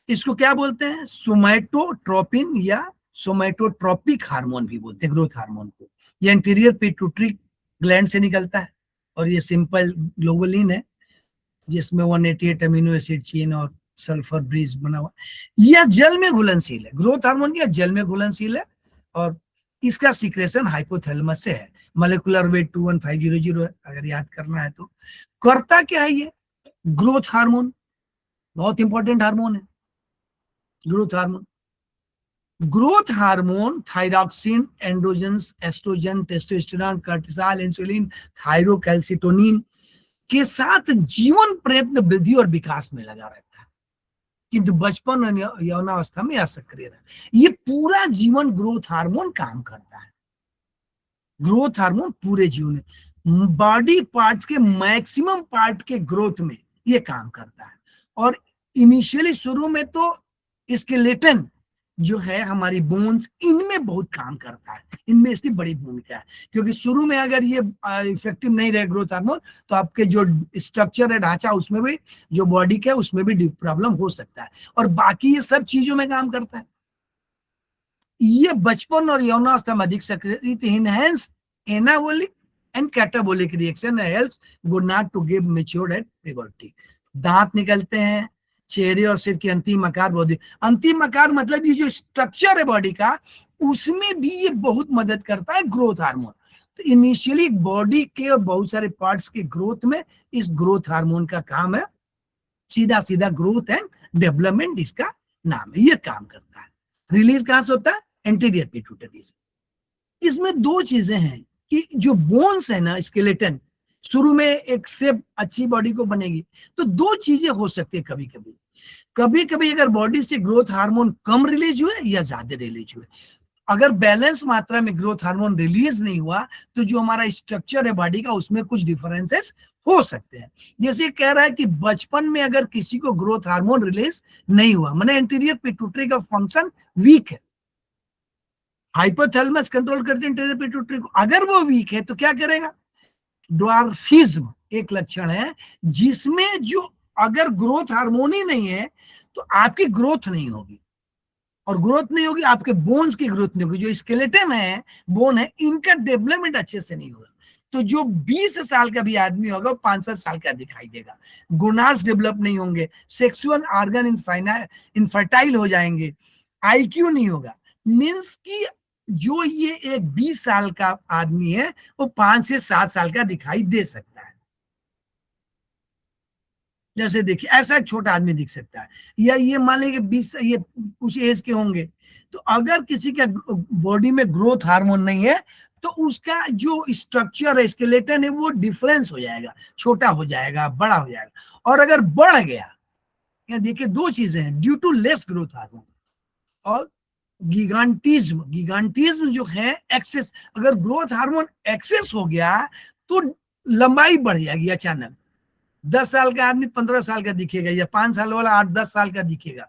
इसको क्या बोलते हैं, सोमैटोट्रोपिन या सोमैटोट्रोपिक हार्मोन भी बोलते हैं ग्रोथ हार्मोन को। ये एंटीरियर पिट्यूटरी ग्लैंड से निकलता है और ये सिंपल ग्लोबुलिन है जिसमें 188 अमीनो एसिड चेन और सल्फर ब्रिज बना हुआ। यह जल में घुलनशील है, ग्रोथ हार्मोन क्या जल में घुलनशील है और इसका सीक्रेशन हाइपोथैलेमस से है। मोलेकुलर वेट 21500 है, अगर याद करना है तो। करता क्या है ये ग्रोथ हार्मोन, बहुत इंपॉर्टेंट हार्मोन है growth hormone. Growth hormone thyroxine, androgens, estrogen, testosterone, cortisol, insulin, thyrocalcitonin के साथ जीवन प्रयत्न वृद्धि और विकास में लगा रहता है, किंतु बचपन और यौनावस्था में असक्रिय रहता है। ये पूरा जीवन ग्रोथ हार्मोन काम करता है। ग्रोथ हार्मोन पूरे जीवन में बॉडी पार्ट्स के मैक्सिमम पार्ट के ग्रोथ में ये काम करता है और इनिशियली शुरू में तो स्केलेटन जो है हमारी बोन्स, इनमें बहुत काम करता है, इनमें इसकी बड़ी भूमिका है, क्योंकि शुरू में अगर ये इफेक्टिव नहीं रहे ग्रोथ हार्मोन तो आपके जो स्ट्रक्चर है ढांचा उसमें भी, जो बॉडी का है उसमें भी प्रॉब्लम हो सकता है और बाकी ये सब चीजों में काम करता है। ये बचपन और यौनावस्था में अधिक सक्रिय, enhance anabolic and catabolic reaction helps gonad to give matured at puberty. दांत निकलते हैं, चेहरे और सिर की अंतिम आकार, बॉडी अंतिम आकार मतलब ये जो स्ट्रक्चर है बॉडी का उसमें भी ये बहुत मदद करता है ग्रोथ हार्मोन। तो इनिशियली बॉडी के और बहुत सारे पार्ट्स के ग्रोथ में इस ग्रोथ हार्मोन का काम है, सीधा सीधा ग्रोथ एंड डेवलपमेंट इसका नाम है, ये काम करता है। रिलीज कहां से होता है, एंटीरियर पिट्यूटरी से। इसमें दो चीजें हैं कि जो बोन्स है ना, स्केलेटन, शुरू में एक शेप अच्छी बॉडी को बनेगी तो दो चीजें हो सकती है, कभी कभी अगर बॉडी से ग्रोथ हार्मोन कम रिलीज हुए या ज्यादा रिलीज हुए अगर बैलेंस मात्रा में ग्रोथ हार्मोन रिलीज नहीं हुआ तो जो हमारा स्ट्रक्चर है बॉडी का उसमें कुछ डिफरेंसेस हो सकते हैं। जैसे कह रहा है कि बचपन में अगर किसी को ग्रोथ हार्मोन रिलीज नहीं हुआ, माने एंटीरियर पिट्यूटरी का फंक्शन वीक है, हाइपोथैलेमस कंट्रोल करते हैं एंटीरियर पिट्यूटरी को, अगर वो वीक है तो क्या करेगा, ड्वार्फिज्म एक लक्षण है जिसमें जो अगर ग्रोथ हार्मोन ही नहीं है तो आपकी ग्रोथ नहीं होगी, और ग्रोथ नहीं होगी आपके बोन्स की ग्रोथ नहीं होगी, जो स्केलेटन है, बोन है, इनका डेवलपमेंट अच्छे से नहीं होगा। तो जो 20 साल का भी आदमी होगा वो 5-7 साल का दिखाई देगा, गोनाड्स डेवलप नहीं होंगे, सेक्सुअल ऑर्गन इनफर्टाइल हो जाएंगे, आईक्यू नहीं होगा। मींस कि जो ये एक 20 साल का आदमी है वो 5 से 7 साल का दिखाई दे सकता है। जैसे देखिए ऐसा एक छोटा आदमी दिख सकता है, या ये मान लीजिए 20 ये कुछ एज के होंगे, तो अगर किसी का बॉडी में ग्रोथ हार्मोन नहीं है तो उसका जो स्ट्रक्चर है, स्केलेटन है, वो डिफरेंस हो जाएगा, छोटा हो जाएगा, बड़ा हो जाएगा। और अगर बढ़ गया, या देखिए दो चीजें हैं, due to less growth hormone और गिगांटिज्म जो है एक्सेस, अगर ग्रोथ हार्मोन एक्सेस हो गया तो लंबाई बढ़ जाएगी अचानक, 10 साल का आदमी 15 साल का दिखेगा, या 5 साल वाला 8-10 साल का दिखेगा।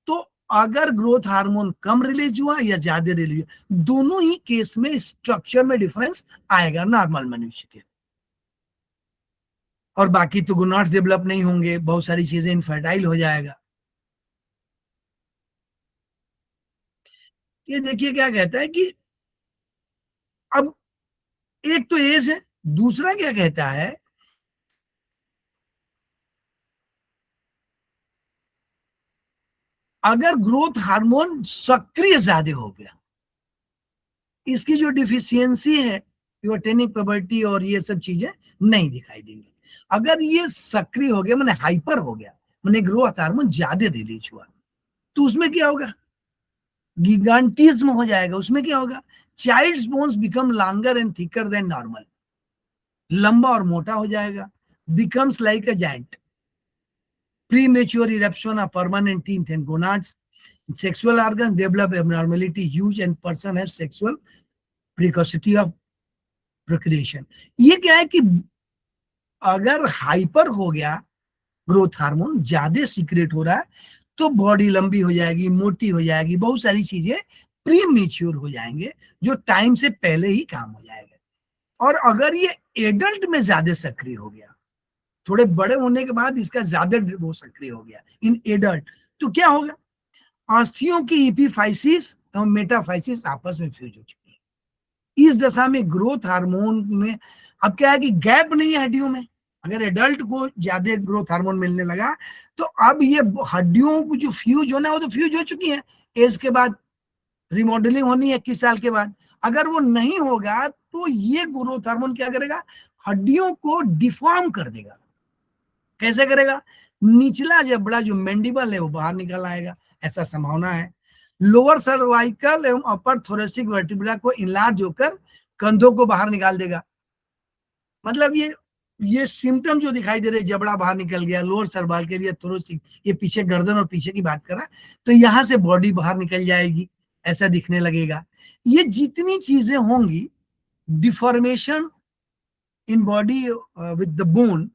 तो अगर ग्रोथ हार्मोन कम रिलीज हुआ या ज्यादा रिलीज हुआ, दोनों ही केस में स्ट्रक्चर में डिफरेंस आएगा नॉर्मल मनुष्य के। और बाकी तो गोनाड्स डेवलप नहीं होंगे, बहुत सारी चीजें इनफर्टाइल हो जाएगा। ये देखिए क्या कहता है कि अब एक तो एज है, दूसरा क्या कहता है, अगर ग्रोथ हार्मोन सक्रिय ज्यादा हो गया, इसकी जो डिफिशियंसी है, यूटेनिक प्रोबर्टी और ये सब चीजें नहीं दिखाई देंगी। अगर ये सक्रिय हो गया, मैंने हाइपर हो गया, मैंने ग्रोथ हार्मोन ज्यादा रिलीज हुआ, तो उसमें क्या होगा, गिगांटिज्म हो जाएगा। उसमें क्या होगा, child's bones become longer and thicker than normal, लंबा और मोटा हो जाएगा, becomes like a giant, premature eruption of permanent teeth and gonads, sexual organs develop abnormality huge and person have sexual precocity of procreation। ये क्या है कि अगर हाइपर हो गया, ग्रोथ हार्मोन ज्यादा सीक्रेट हो रहा है, तो बॉडी लंबी हो जाएगी, मोटी हो जाएगी, बहुत सारी चीजें प्रीमेच्योर हो जाएंगे जो टाइम से पहले ही काम हो जाएगा। और अगर ये एडल्ट में ज्यादा सक्रिय हो गया, थोड़े बड़े होने के बाद इसका ज्यादा वो सक्रिय हो गया इन एडल्ट, तो क्या होगा, अस्थियों की इपीफाइसिस और मेटाफाइसिस आपस में फ्यूज हो चुकी है। इस दशा में ग्रोथ हार्मोन में अब क्या है कि गैप नहीं है हड्डियों में। अगर एडल्ट को ज्यादा ग्रोथ हार्मोन मिलने लगा तो अब ये हड्डियों को जो फ्यूज होना है वो तो फ्यूज हो चुकी है, एज के बाद रिमॉडलिंग होनी है 21 साल के बाद। अगर वो नहीं होगा तो ये ग्रोथ हार्मोन क्या करेगा, हड्डियों को डिफॉर्म कर देगा। कैसे करेगा, निचला जबड़ा जो मैंडिबल है वो बाहर निकल आएगा, ऐसा संभावना है। लोअर सर्वाइकल एवं अपर थोरेसिक वर्टिब्रा को इनलार्ज होकर कंधों को बाहर निकाल देगा। मतलब ये सिम्टम जो दिखाई दे रहे, जबड़ा बाहर निकल गया, लोअर सर्वाइकल या थोरेसिक, ये पीछे गर्दन और पीछे की बात कर रहा है, तो यहां से बॉडी बाहर निकल जाएगी, ऐसा दिखने लगेगा। ये जितनी चीजें होंगी, deformation in body with the bone,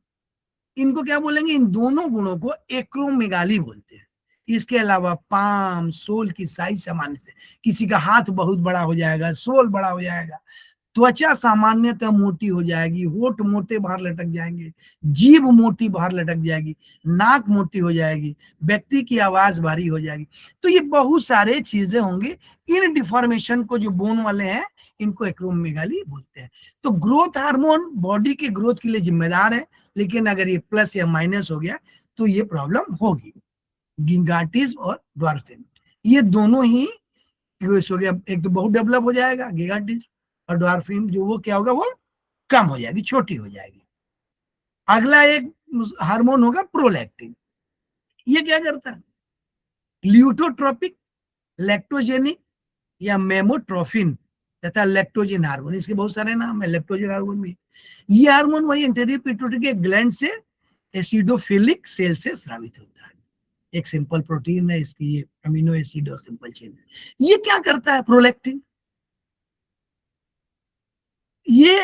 इनको क्या बोलेंगे, इन दोनों गुणों को एक्रोमेगाली बोलते हैं। इसके अलावा पाम, सोल की साइज सामान्य से, किसी का हाथ बहुत बड़ा हो जाएगा, सोल बड़ा हो जाएगा, त्वचा सामान्यतः मोटी हो जाएगी, होठ मोटे बाहर लटक जाएंगे, जीभ मोटी बाहर लटक जाएगी, नाक मोटी हो जाएगी, व्यक्ति की आवाज भारी हो जाएगी। तो ये बहुत सारे चीजें होंगी। इन डिफॉर्मेशन को जो बोन वाले हैं इनको एक्रोमेगाली बोलते हैं। तो ग्रोथ हार्मोन बॉडी के ग्रोथ के लिए जिम्मेदार है, लेकिन अगर ये प्लस या माइनस हो गया तो ये प्रॉब्लम होगी। गिगांटिज्म और ड्वार्फिज्म, ये दोनों ही हो गया, एक तो बहुत डेवलप हो जाएगा गिगांटिज्म, और ड्वार्फिज्म जो वो क्या होगा, वो कम हो जाएगी, छोटी हो जाएगी। अगला एक हार्मोन होगा प्रोलैक्टिन। ये क्या करता है, ल्यूटोट्रोपिक, लैक्टोजेनिक या मेमोट्रोफिन तथा लैक्टोजिन हार्मोन, इसके बहुत सारे नाम है, लैक्टोजिन हार्मोन भी। ये हार्मोन वही एंटीरियर पिट्यूटरी के ग्लैंड से एसिडोफिलिक सेल से स्रावित होता है। एक सिंपल प्रोटीन है, इसकी ये अमीनो एसिड और सिंपल चेन है। ये क्या करता है प्रोलैक्टिन, ये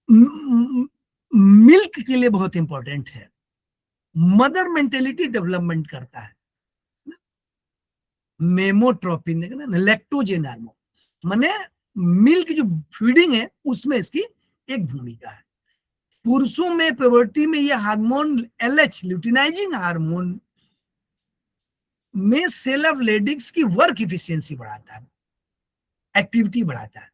मिल्क के लिए बहुत इंपॉर्टेंट है, मदर मेंटेलिटी डेवलपमेंट करता है, मेमोट्रोपिन देखना ना, लैक्टोजेन हार्मोन माने मिल्क जो फीडिंग है उसमें इसकी एक भूमिका है। पुरुषों में प्यूबर्टी में ये हार्मोन एलएच ल्यूटिनाइजिंग हार्मोन में सेल ऑफ लेडिक्स की वर्क इफिशियंसी बढ़ाता है, एक्टिविटी बढ़ाता है,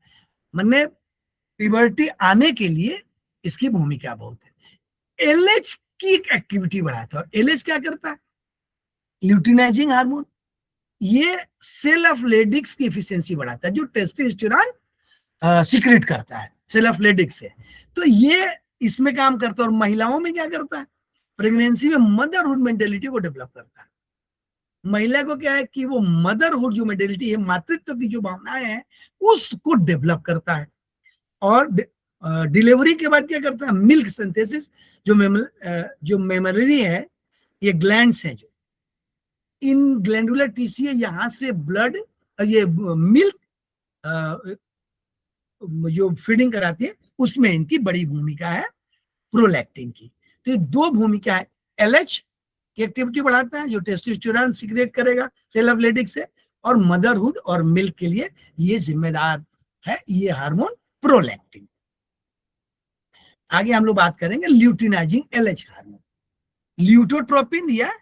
माने प्यूबर्टी आने के लिए इसकी भूमिका बहुत है। एलएच की एक्टिविटी बढ़ाता है, और एलएच क्या करता है, ल्यूटिनाइजिंग हार्मोन, ये सेल ऑफ लेडिक्स की एफिशिएंसी बढ़ाता है, जो टेस्टोस्टेरोन सीक्रेट करता है सेल ऑफ लेडिक्स से, तो ये इसमें काम करता है। और महिलाओं में क्या करता है, प्रेगनेंसी में मदरहुड मेंटेलिटी को डेवलप करता है। महिला को क्या है कि वो मदरहुड जो मेंटेलिटी है, मातृत्व की जो भावनाएं हैं उसको डेवलप करता है। और डिलीवरी के बाद क्या करता है, मिल्क सिंथेसिस, जो मेमोरी है, ये ग्लैंड्स हैं, जो इन ग्लैंडुलर टिश्यू है, यहां से ब्लड, ये मिल्क जो फीडिंग कराती है उसमें इनकी बड़ी भूमिका है प्रोलैक्टिन की। तो ये दो भूमिका है, एलएच की एक्टिविटी बढ़ाता है जो टेस्टोस्टेरोन सीक्रेट करेगा सेल ऑफ लेडिक्स से, और मदरहुड और मिल्क के लिए ये जिम्मेदार है ये हार्मोन प्रोलैक्टिन। आगे हम लोग बात करेंगे ल्यूटिनाइजिंग एलएच हार्मोन, ल्यूटोट्रोपिन या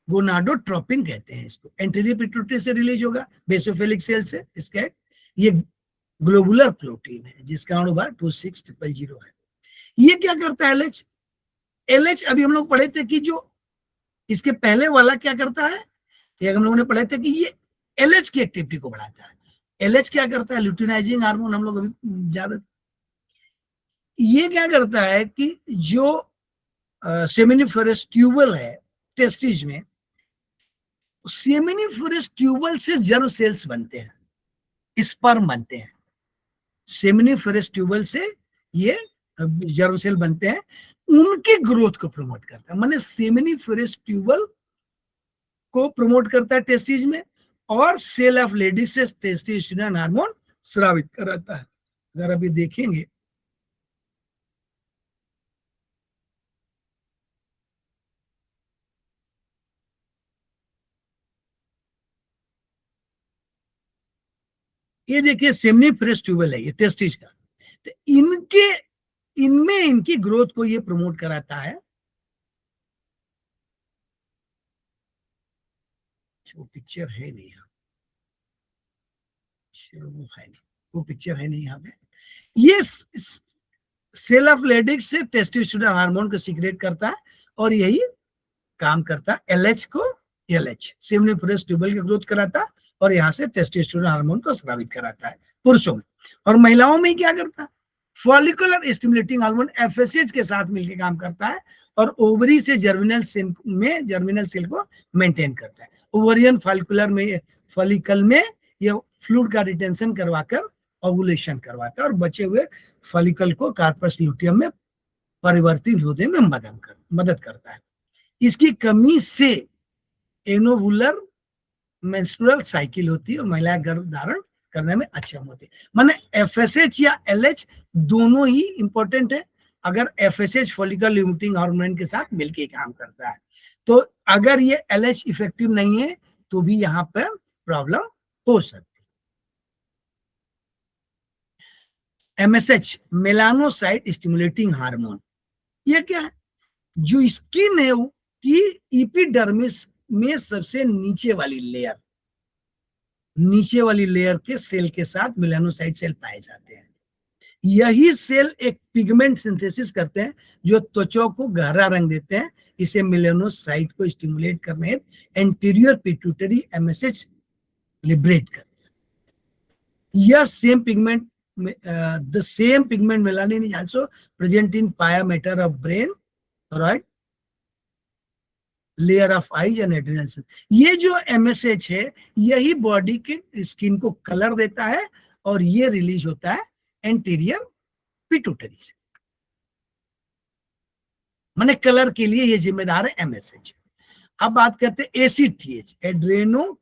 गोनाडोट्रोपिन कहते हैं इसको, एंटीरियर पिट्यूटरी से रिलीज होगा, बेसोफिलिक सेल से, इसका ये ग्लोबुलर प्रोटीन है जिसका अणुभार 26000 है। ये क्या करता है एलएच, एलएच अभी हम लोग पढ़े थे कि जो इसके पहले वाला क्या करता है, ये हम लोगों ने पढ़े थे कि ये एलएच की एक्टिविटी को बढ़ाता है। एलएच क्या करता है, ल्यूटिनाइजिंग हार्मोन हम लोग अभी ज्यादा, ये क्या करता है कि जो सेमिनिफरस ट्यूबल है टेस्टिस में, सेमिनिफरस ट्यूबल से जर्म सेल्स बनते हैं, स्पर्म बनते हैं, सेमिनिफरस ट्यूबल से ये जर्म सेल बनते हैं, उनके ग्रोथ को प्रमोट करता है, माने सेमिनिफरस ट्यूबल को प्रमोट करता है टेस्टिस में, और सेल ऑफ लेडिक्स से टेस्टोस्टेरोन हार्मोन स्रावित कराता है। अगर अभी देखेंगे ये देखिए सेमिनिफरस ट्यूबल है ये टेस्टिस का, तो इनमें इनकी ग्रोथ को ये प्रमोट कराता है। वो पिक्चर है नहीं यहाँ, वो है नहीं, वो पिक्चर है नहीं यहाँ पे। ये सेल ऑफ लेडिक्स से टेस्टोस्टेरोन हार्मोन को सीक्रेट करता है, और यही काम करता है एलएच को, एलएच सेमिनिफरस ट्यूबल की ग्रोथ कराता है, और यहाँ से टेस्टोस्टेरोन हार्मोन को स्रावित कराता है पुरुषों में। और महिलाओं में क्या करता है, फॉलिकुलर स्टिमुलेटिंग हार्मोन एफएसएच के साथ मिलकर काम करता है, और ओवरी से जर्मिनल सेल को मेंटेन करता है। ओवरियन फॉलिकल में ये फ्लूइड का रिटेंशन करवाकर ओवुलेशन करवाता है, और बचे हुए फॉलिकल को कार्पस ल्यूटियम में परिवर्तित होने में मदद करता है। इसकी कमी से एनोवुलर मेंस्ट्रुअल साइकिल होती है और महिलाएं गर्भ धारण करने में अक्षम होती है। माने एफएसएच या एलएच दोनों ही इंपॉर्टेंट है। अगर एफएसएच फॉलिकल लिमिटिंग हार्मोन के साथ मिलकर काम करता है, तो अगर ये एलएच इफेक्टिव नहीं है तो भी यहाँ पर प्रॉब्लम हो सकती है। एमएसएच मेलानोसाइट स्टिमुलेटिंग हार्मोन, ये क्या है, जो स्किन है कि एपिडर्मिस में सबसे नीचे वाली लेयर के सेल के साथ मेलानोसाइट सेल पाए जाते हैं। यही सेल एक पिगमेंट सिंथेसिस करते हैं जो त्वचा को गहरा रंग देते हैं। इसे मेलानोसाइट को स्टिमुलेट करने एंटीरियर पिट्यूटरी एमएसएच लिबरेट करते हैं। यह same pigment the same pigment melanin is also present in pia mater of brain, right, layer of eyes and adrenal cell. ये जो एमएसएच है यही बॉडी के स्किन को कलर देता है, और ये रिलीज होता है एंटीरियर पिट्यूटरी से, माने कलर के लिए ये जिम्मेदार है एमएसएच। अब बात करते हैं एसीटीएच, एड्रेनो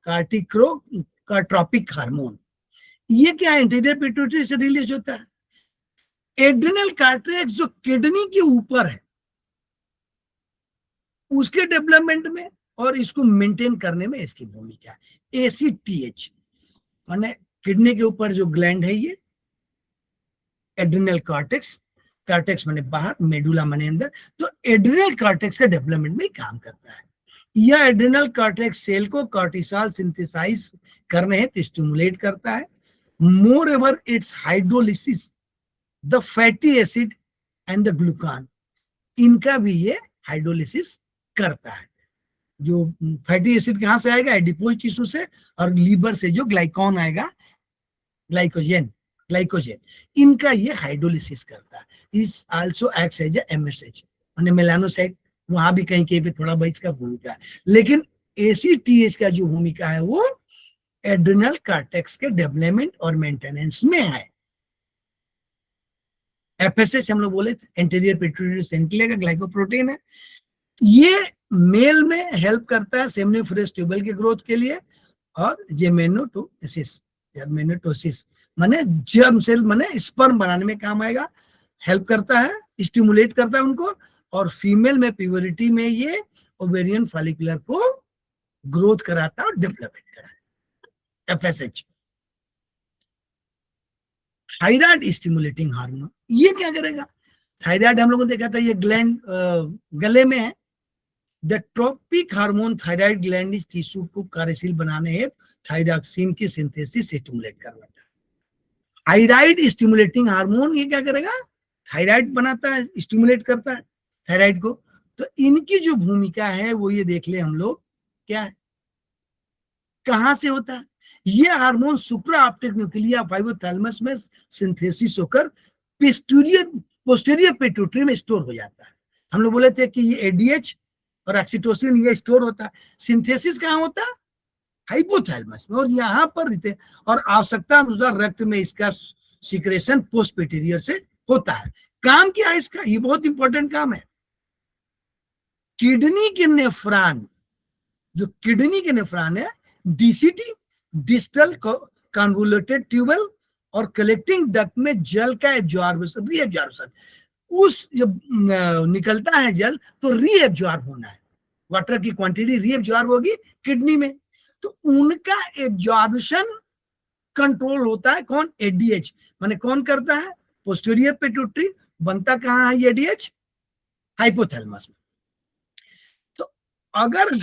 कार्टिक्रोट्रॉपिक हार्मोन। ये क्या है? इंटीरियर पिट्यूटरी से रिलीज होता है। एड्रिनल कार्टेक्स जो किडनी के ऊपर है उसके डेवलपमेंट में और इसको मेंटेन करने में इसकी भूमिका है। एसीटीएच माने किडनी के ऊपर जो ग्लैंड है ये एड्रिनल कॉर्टेक्स, कॉर्टेक्स माने बाहर, मेडुला माने अंदर, तो एड्रिनल कॉर्टेक्स के डेवलपमेंट में काम करता है। यह एड्रिनल कॉर्टेक्स सेल को कॉर्टिसोल सिंथेसाइज करने हेतु स्टिमुलेट करता है। Moreover it's hydrolysis the fatty acid and the glucan, इनका भी ये हाइड्रोलिसिस करता है। जो फैटी एसिड कहां से आएगा? एडिपोज टिश्यू से, और लीवर से जो ग्लाइकॉन आएगा, ग्लाइकोजन, इनका ये हाइड्रोलिसिस करता है। इस आल्सो एक्ट्स एज एमएसएच माने मेलानोसाइट, वहां भी कहीं पे थोड़ा बहुत इसका भूमिका है, लेकिन एसीटीएच का जो भूमिका है वो एड्रिनल कॉर्टेक्स के डेवलपमेंट और मेंटेनेंस में है। एफएसएच हम लोग बोले थे, एंटीरियर पिट्यूटरी सेंट्रल का ग्लाइकोप्रोटीन है। ये मेल में हेल्प करता है सेमिनिफरस ट्यूबल के ग्रोथ के लिए, और जर्मेनोटोसिस माने जर्म सेल माने स्पर्म बनाने में काम आएगा, हेल्प करता है, स्टिमुलेट करता है उनको। और फीमेल में प्यूबरिटी में ये ओवेरियन फॉलिकुलर को ग्रोथ कराता है और डेवलपमेंट कराता है। एफएसएच थायराइड स्टिमुलेटिंग हार्मोन, ये क्या करेगा? थायराइड हम लोगों ने देखा था ये ग्लैंड गले में है। The trophic hormone thyroid gland tissue को कार्यशील बनाने हेतु थायरॉक्सिन की सिंथेसिस स्टिमुलेट करवाता है। थायराइड स्टिमुलेटिंग हार्मोन ये क्या करेगा? थायराइड बनाता है, स्टिमुलेट करता है थायराइड को। तो इनकी जो भूमिका है वो ये देख ले हम लोग क्या है, कहां से होता है। ये hormone supra optic nuclei hypothalamus में सिंथेसिस होकर पोस्टीरियर पिट्यूटरी में स्टोर हो जाता है। हम लोग बोले थे कि ये एडीएच और ऑक्सीटोसिन ये स्टोर होता है। सिंथेसिस कहाँ होता है? हाइपोथैलेमस में, और यहाँ पर रहते हैं, और आवश्यकता अनुसार रक्त में इसका सिक्रेशन पोस्ट पिट्यूटरी से होता है। काम क्या है इसका? ये बहुत इंपॉर्टेंट काम है। किडनी के नेफ्रॉन, जो किडनी के नेफ्रॉन है, डीसीटी डिस्टल कन्वोल्यूटेड ट्यूबल और कलेक्टिंग डक्ट में जल का एब्जॉर्बेशन, रीएब्जॉर्बेशन, उस जब निकलता है जल तो रीएब्जॉर्ब होना है, वाटर की क्वांटिटी रीएब्जॉर्ब होगी किडनी में, तो उनका एब्जॉर्बेशन कंट्रोल होता है कौन? एडीएच माने कौन करता है? Posterior pituitary. बनता कहाँ है एडीएच? हाइपोथैलेमस में। तो अगर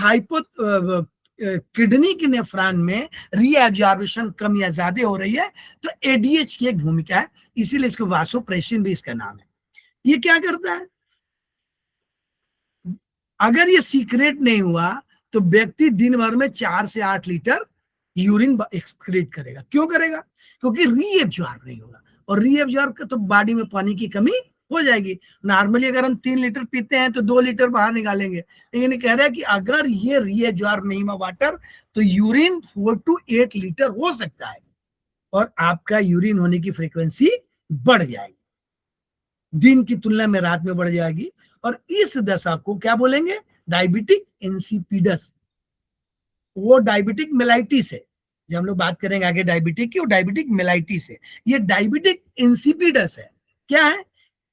किडनी के नेफ्रॉन में रीएब्जॉर्बेशन कम या ज्यादा हो रही है तो एडीएच की एक भूमिका है, इसीलिए इसको वासोप्रेसिन भी इसका नाम है। ये क्या करता है? अगर ये सीक्रेट नहीं हुआ तो व्यक्ति दिन भर में 4 से 8 लीटर यूरिन एक्सक्रीट करेगा। क्यों करेगा? क्योंकि रीएब्जॉर्ब नहीं होगा, और रीएब्जॉर्ब का तो बॉडी में पानी की कमी हो जाएगी। नॉर्मली अगर हम 3 लीटर पीते हैं तो 2 लीटर बाहर निकालेंगे, लेकिन कह रहा है कि अगर ये रीएब्जॉर्ब नहीं हुआ वाटर तो यूरिन 4 to 8 लीटर हो सकता है, और आपका यूरिन होने की फ्रीक्वेंसी बढ़ जाएगी, दिन की तुलना में रात में बढ़ जाएगी। और इस दशा को क्या बोलेंगे? Diabetic insipidus. वो डायबिटिक मेलाइटिस है, जब हम लोग बात करेंगे आगे डायबिटिक की, वो डायबिटिक मेलाइटिस है। ये डायबिटिक इंसिपिडस है। क्या है?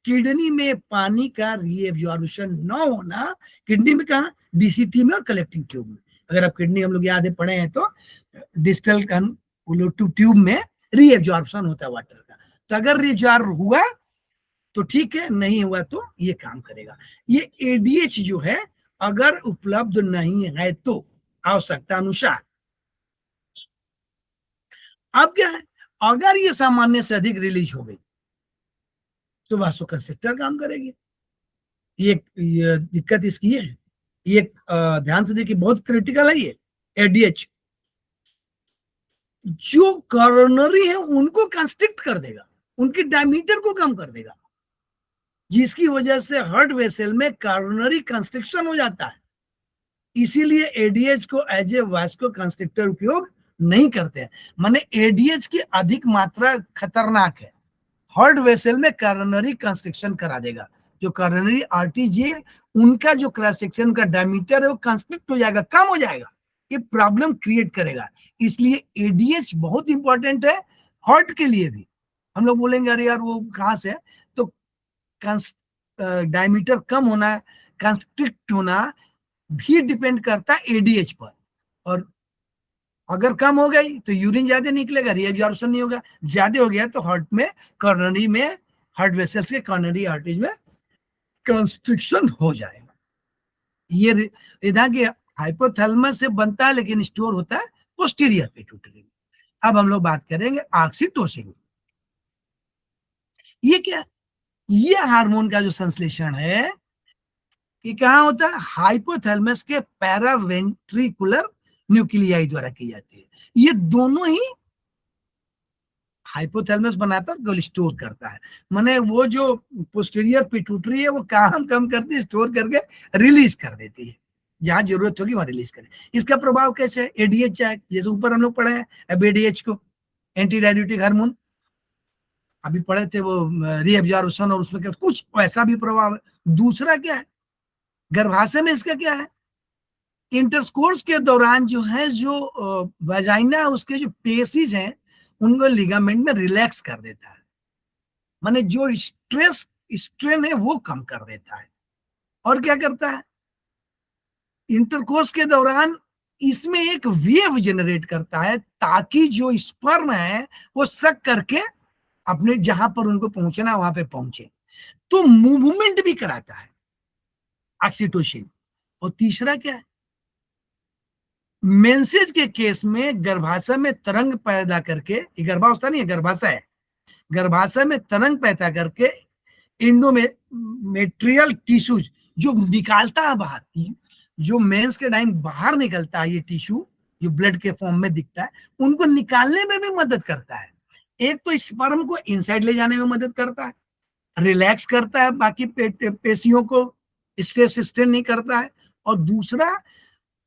किडनी में पानी का रीएब्जॉर्प्शन न होना। किडनी में कहा? डीसीटी में और कलेक्टिंग ट्यूब में। अगर आप किडनी हम लोग याद पढ़े हैं तो डिस्टल ट्यूब में रीएब्जॉर्प्शन होता है वाटर का। तो अगर रीएब्जॉर्ब हुआ तो ठीक है, नहीं हुआ तो ये काम करेगा। ये एडीएच जो है अगर उपलब्ध नहीं है तो आवश्यकता अनुसार। अब क्या है? अगर ये सामान्य से अधिक रिलीज हो गई तो वासोकंस्ट्रिक्टर काम करेगी। ये दिक्कत इसकी है, ये ध्यान से देखिए, बहुत क्रिटिकल है ये एडीएच। जो कॉरोनरी है उनको कंस्ट्रिक्ट कर देगा, उनकी डायमीटर को कम कर देगा, जिसकी वजह से हार्ट वेसल में कॉरोनरी कंस्ट्रिक्शन हो जाता है। इसीलिए एडीएच को एज ए वास्को कंस्ट्रिक्टर उपयोग नहीं करते हैं। माने एडीएच की अधिक मात्रा खतरनाक है, हार्ट वेसल में कॉरोनरी कंस्ट्रिक्शन करा देगा, जो कॉरोनरी आर्टरीज है उनका जो क्रॉस सेक्शन का डायमीटर है वो कंस्ट्रिक्ट हो जाएगा, कम हो जाएगा, ये प्रॉब्लम क्रिएट करेगा। इसलिए एडीएच बहुत इंपॉर्टेंट है हार्ट के लिए भी। हम लोग बोलेंगे अरे यार वो कहाँ से है, तो डायमीटर कम होना, कंस्ट्रिक्ट होना भी डिपेंड करता है एडीएच पर। और अगर कम हो गई तो यूरिन ज्यादा निकलेगा, रीअब्जॉर्प्शन नहीं होगा, ज्यादा हो गया तो हार्ट में, कॉर्नरी में, हार्ट वेसल्स के कॉर्नरी आर्टरीज में कंस्ट्रिक्शन हो जाएगा। ये इधर के हाइपोथैलेमस से बनता है लेकिन स्टोर होता है पोस्टीरियर पिट्यूटरी में। अब हम लोग बात करेंगे ऑक्सीटोसिन। ये क्या, ये हार्मोन का जो संश्लेषण है ये कहाँ होता है, हाइपोथैलेमस के पैरावेंट्रिकुलर न्यूक्लियाई द्वारा की जाती है। ये दोनों ही हाइपोथैलेमस बनाता है और स्टोर करता है। माने वो जो पोस्टीरियर पिट्यूटरी है वो काम कम करती है, स्टोर करके रिलीज कर देती है, जहां जरूरत होगी वहां रिलीज करे। इसका प्रभाव कैसे है, एडीएच है, जैसे ऊपर हम लोग पढ़े हैं अब एडीएच को, एंटी डाययूरेटिक हार्मोन अभी पढ़े थे, वो रीअब्जॉर्प्शन और उसमें कुछ वैसा भी प्रभाव है। दूसरा क्या है, गर्भाशय में इसका क्या है, इंटरकोर्स के दौरान जो है, जो वजाइना उसके जो पेशीज हैं उनको लिगामेंट में रिलैक्स कर देता है, माने जो स्ट्रेस स्ट्रेन है वो कम कर देता है। और क्या करता है, इंटरकोर्स के दौरान इसमें एक वेव जनरेट करता है ताकि जो स्पर्म है वो सक करके अपने जहां पर उनको पहुंचना वहां पे पहुंचे, तो मूवमेंट भी कराता है ऑक्सीटोसिन। और तीसरा क्या है, मेंसेज के केस में गर्भाशय में तरंग पैदा करके, ये गर्भावस्था नहीं है, गर्भाशय है, गर्भाशय में तरंग पैदा करके इंडोमेट्रियल टिश्यूज जो निकालता है बाहर, जो मेंस के टाइम बाहर निकलता है ये टिश्यू जो ब्लड के फॉर्म में दिखता है, उनको निकालने में भी मदद करता है। एक तो स्पर्म को इनसाइड ले जाने में मदद करता है, रिलैक्स करता है बाकी पेशियों को, स्ट्रेस स्ट्रेन नहीं करता है। और दूसरा,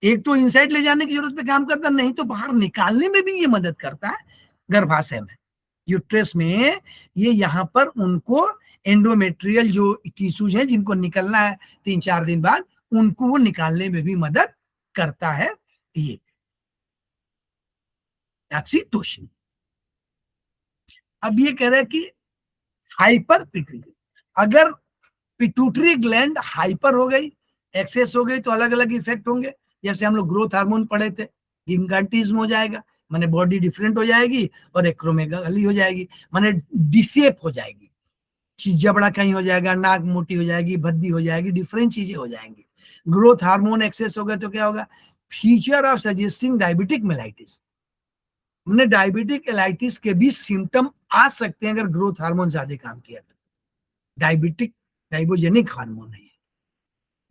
एक तो इनसाइड ले जाने की जरूरत पे काम करता है, नहीं तो बाहर निकालने में भी ये मदद करता है गर्भाशय में, यूट्रस में। ये यहाँ पर उनको एंडोमेट्रियल जो टिश्यूज हैं जिनको निकलना है 3-4 दिन बाद, उनको वो निकालने में भी मदद करता है ये ऑक्सीटोसिन। अब ये कह रहा है कि हाइपर पिट्यूटरी, अगर पिट्यूटरी ग्लैंड हाइपर हो गई, एक्सेस हो गई, तो अलग अलग इफेक्ट होंगे। जैसे हम लोग ग्रोथ हार्मोन पढ़े थे, गिगांटिज्म हो जाएगा, माने बॉडी डिफरेंट हो जाएगी, और एक्रोमेगाली हो जाएगी, माने डिसेप हो जाएगी, जबड़ा कहीं हो जाएगा, नाक मोटी हो जाएगी, भद्दी हो जाएगी, डिफरेंट चीजें हो जाएंगी। ग्रोथ हार्मोन एक्सेस हो गए तो क्या होगा, feature of suggesting diabetic mellitus, मैंने डायबिटिक एलाइटिस के भी सिम्टम आ सकते हैं अगर ग्रोथ हार्मोन ज्यादा काम किया तो। डायबिटिक डाइबोजेनिक हार्मोन है,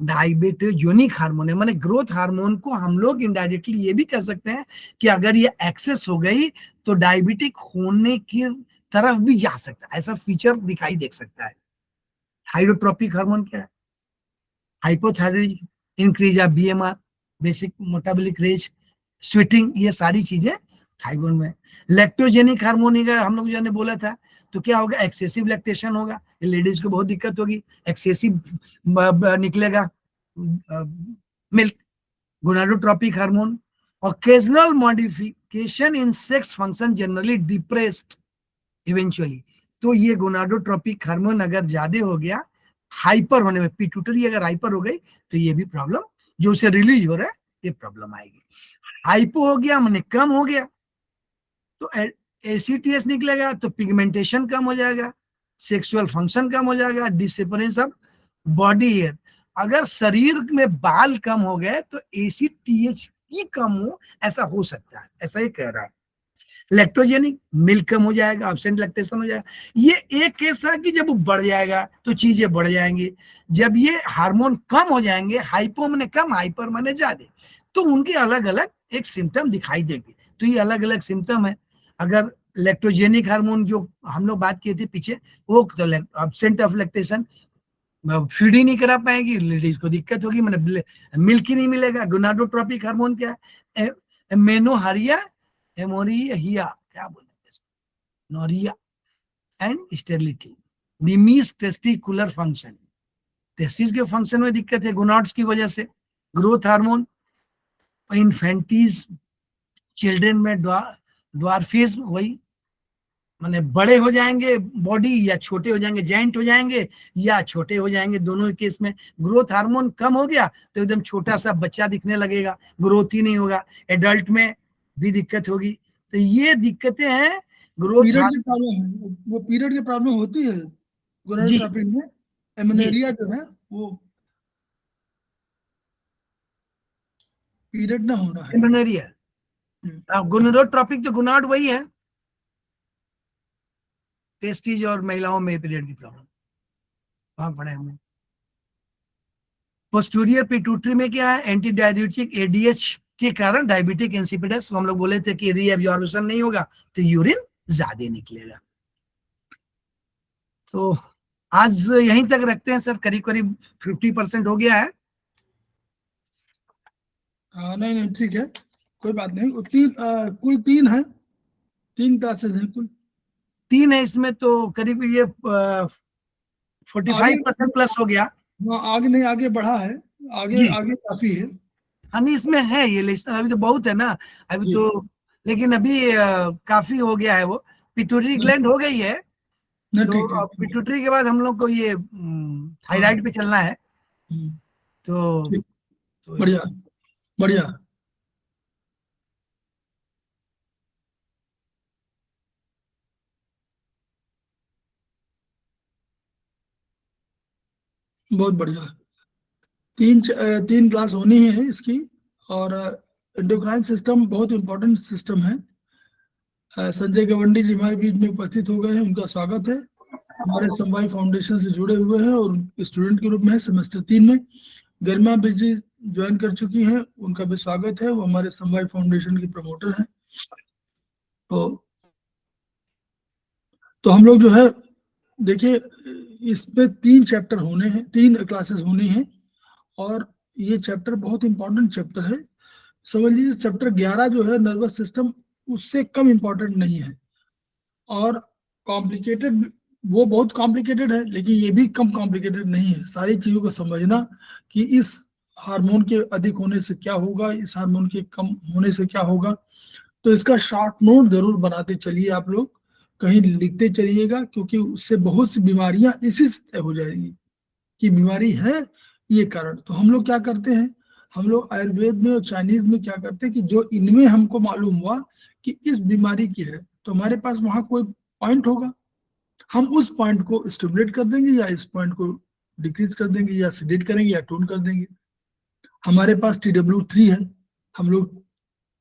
डायबिटोजेनिक हार्मोन है, माने ग्रोथ हार्मोन को हम लोग इनडायरेक्टली ये भी कह सकते हैं कि अगर ये एक्सेस हो गई तो डायबिटिक होने की तरफ भी जा सकता है, ऐसा फीचर दिखाई दे सकता है। हाइड्रोट्रोपिक हार्मोन क्या है, hypothyroid, increase of BMR, basic metabolic rate, sweating, ये सारी चीजें थाइरोइड में। लैक्टोजेनिक हार्मोन हम लोग जो ने बोला था, तो क्या होगा, एक्सेसिव लैक्टेशन होगा, लेडीज को बहुत दिक्कत होगी, एक्सेसिव निकलेगा milk. Gonadotropic hormone, occasional modification in sex function generally depressed eventually, तो ये गोनाडोट्रोपिक हार्मोन अगर ज्यादा हो गया, हाइपर होने में, पिट्यूटरी अगर हाइपर हो गई तो ये भी प्रॉब्लम, जो उसे रिलीज हो रहा है ये प्रॉब्लम आएगी। हाइपो हो गया मैंने कम हो गया तो एसीटीएस निकलेगा, तो पिगमेंटेशन कम हो जाएगा, सेक्सुअल फंक्शन कम हो जाएगा, डिसअपियरेंस ऑफ बॉडी हेयर। अगर शरीर में बाल कम हो गए तो एसीटीएच ही कम हो, ऐसा हो सकता है, ऐसा ही कह रहा है। लैक्टोजेनिक, मिल्क कम हो जाएगा, एब्सेंट लैक्टेशन हो जाएगा। ये एक केस है कि जब वो बढ़ जाएगा तो चीजें बढ़ जाएंगी। जब ये हार्मोन कम हो जाएंगे, हाइपो माने कम, हाइपर माने ज्यादा, तो उनके अलग अलग एक सिम्टम दिखाई देंगे। तो ये अलग अलग सिम्टम है। अगर लैक्टोजेनिक हार्मोन जो हम लोग बात किए थे पीछे, वो तो एब्सेंट ऑफ लैक्टेशन, फीड ही नहीं करा पाएगी, लेडीज को दिक्कत होगी, मैंने मिल्क ही नहीं मिलेगा। गोनाडोट्रोपिक हार्मोन क्या है, मेनोहारिया, एमोरिया, क्या बोलेंगे, नोरिया एंड स्टेरिलिटी, डिमीज टेस्टिकुलर फंक्शन, टेस्टिस के फंक्शन में दिक्कत है गोनाड्स की वजह से, ग्रोथ हार्मोन, इन्फेंटीज चिल्ड्रन में ड्वार्फिज्म, वही माने बड़े हो जाएंगे बॉडी या छोटे हो जाएंगे, जाइंट हो जाएंगे या छोटे हो जाएंगे, दोनों ही केस में। ग्रोथ हार्मोन कम हो गया तो एकदम छोटा सा बच्चा दिखने लगेगा, ग्रोथ ही नहीं होगा। एडल्ट में भी दिक्कत होगी। तो ये दिक्कतें हैं ग्रोथ पीरियड की प्रॉब्लम है, वो पीरियड की प्रॉब्लम होती है गोनाडोट्रोपिक में। एमेनेरिया जो है वो पीरियड ना होना है। एमेनेरिया, गोनाडोट्रोपिक तो गुनाड वही है, टेस्टिज और महिलाओं में पीरियड की प्रॉब्लम वहां पढ़े हमने। पोस्टीरियर पिट्यूटरी में क्या है, एंटी डायबिटिक एडीएच के कारण डायबिटिक इंसिपिडस, हम लोग बोले थे कि रीएब्जॉर्प्शन नहीं होगा तो यूरिन ज्यादा निकलेगा। तो आज यहीं तक रखते हैं सर, करीब करीब 50% हो गया है। नहीं नहीं ठीक है, कोई बात नहीं। कुल 3 है, 3 क्लासेस हैं कुल। 3 है इसमें, तो करीब ये 45% प्लस हो गया। हाँ आगे नहीं, आगे बढ़ा है, आगे आगे काफी है। हाँ नहीं इसमें है ये लिस्ट, अभी तो बहुत है ना अभी तो, लेकिन अभी काफी हो गया है। वो पिट्यूटरी ग्लैंड हो गई है, तो पिट्यूटरी के बाद हम लोग को ये थायराइड पे चलना है। तो बढ़िया बढ़िया। बहुत बढ़िया। 3 क्लास होनी है इसकी। और एंडोक्राइन सिस्टम बहुत इंपॉर्टेंट सिस्टम है। संजय गवंडी जी हमारे बीच में उपस्थित हो गए हैं, उनका स्वागत है। हमारे समवाय फाउंडेशन से जुड़े हुए हैं और स्टूडेंट के रूप में सेमेस्टर 3 में। गरिमा जी ज्वाइन कर चुकी हैं, उनका भी स्वागत है, वो हमारे समवाय फाउंडेशन की प्रमोटर हैं। तो हम लोग जो है देखिए, इसमें 3 चैप्टर होने हैं, 3 क्लासेस होनी हैं। और ये चैप्टर बहुत इंपॉर्टेंट चैप्टर है। समझ लीजिए चैप्टर 11 जो है नर्वस सिस्टम, उससे कम इंपॉर्टेंट नहीं है। और कॉम्प्लिकेटेड, वो बहुत कॉम्प्लिकेटेड है, लेकिन ये भी कम कॉम्प्लिकेटेड नहीं है। सारी चीजों को समझना कि इस हार्मोन के अधिक होने से क्या होगा, इस हार्मोन के कम होने से क्या होगा। तो इसका शॉर्ट नोट जरूर बनाते चलिए, आप लोग कहीं लिखते चलिएगा, क्योंकि उससे बहुत सी बीमारियां इसी से तय हो जाएंगी कि बीमारी है ये कारण। तो हम लोग क्या करते हैं, हम लोग आयुर्वेद में और चाइनीज में क्या करते हैं कि जो इनमें हमको मालूम हुआ कि इस बीमारी की है, तो हमारे पास वहां कोई पॉइंट होगा, हम उस पॉइंट को स्टिमुलेट कर देंगे या इस पॉइंट को डिक्रीज कर देंगे या सेडेट करेंगे या टोन कर देंगे। हमारे पास TW3 है, हम लोग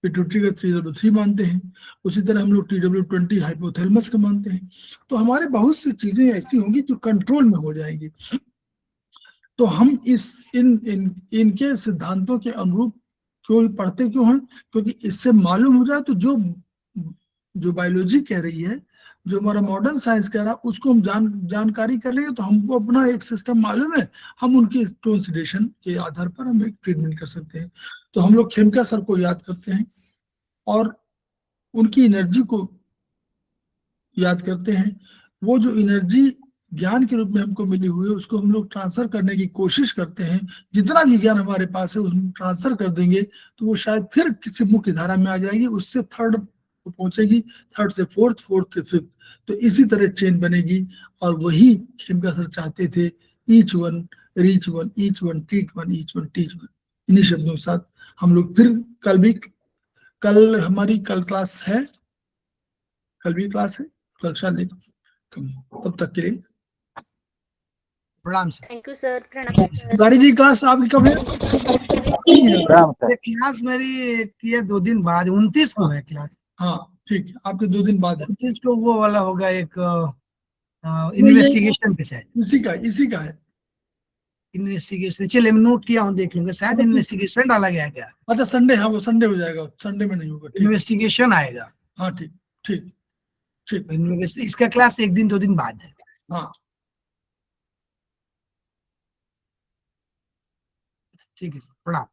पिट्यूटरी का 3W3 मानते हैं। उसी तरह हम लोग TW20 हाइपोथैलेमस का मानते हैं। तो हमारे बहुत सी चीजें ऐसी होंगी जो कंट्रोल में हो जाएंगी। तो हम इनके सिद्धांतों के अनुरूप क्यों पढ़ते क्यों हैं, क्योंकि इससे मालूम हो जाए तो जो बायोलॉजी कह रही है, जो हमारा मॉडर्न साइंस कह रहा है, उसको हम जानकारी कर लेंगे तो हमको अपना एक सिस्टम मालूम है, हम उनकी टोन सेडेशन के आधार पर हम एक ट्रीटमेंट कर सकते हैं। तो हम लोग खेमका सर को याद करते हैं और उनकी एनर्जी को याद करते हैं। वो जो एनर्जी ज्ञान के रूप में हमको मिली हुई है, उसको हम लोग ट्रांसफर करने की कोशिश करते हैं। जितना भी ज्ञान हमारे पास है उसमें ट्रांसफर कर देंगे तो वो शायद फिर किसी मुख्य धारा में आ जाएगी, उससे थर्ड पहुंचेगी, थर्ड से फोर्थ, फोर्थ से फिफ्थ, तो इसी तरह चेन बनेगी। और वही खेमका सर चाहते थे, each one reach one, each one treat one, each one teach one. इन्हीं शब्दों के साथ हम लोग फिर कल हमारी क्लास है, कल भी क्लास है, कक्षा ले तब तक के लिए प्रणाम सर। Thank you sir. प्रणाम। गाड़ी जी क्लास आपकी कब है? क्लास मेरी की है 2 दिन बाद, 29 को है क्लास। हाँ ठीक है, आपके 2 दिन बाद है। 29 को वो वाला होगा एक इन्वेस्टिगेशन पे, शायद इसी का है। इन्वेस्टिगेशन, चलिए मैं नोट किया हूँ, देख लूंगा, शायद इन्वेस्टिगेशन डाला गया क्या। अच्छा संडे, हाँ वो संडे हो जाएगा, संडे में नहीं होगा। इन्वेस्टिगेशन आएगा। हाँ ठीक ठीक ठीक। इसका क्लास 1 दिन 2 दिन बाद है। हाँ ठीक है, प्रणाम।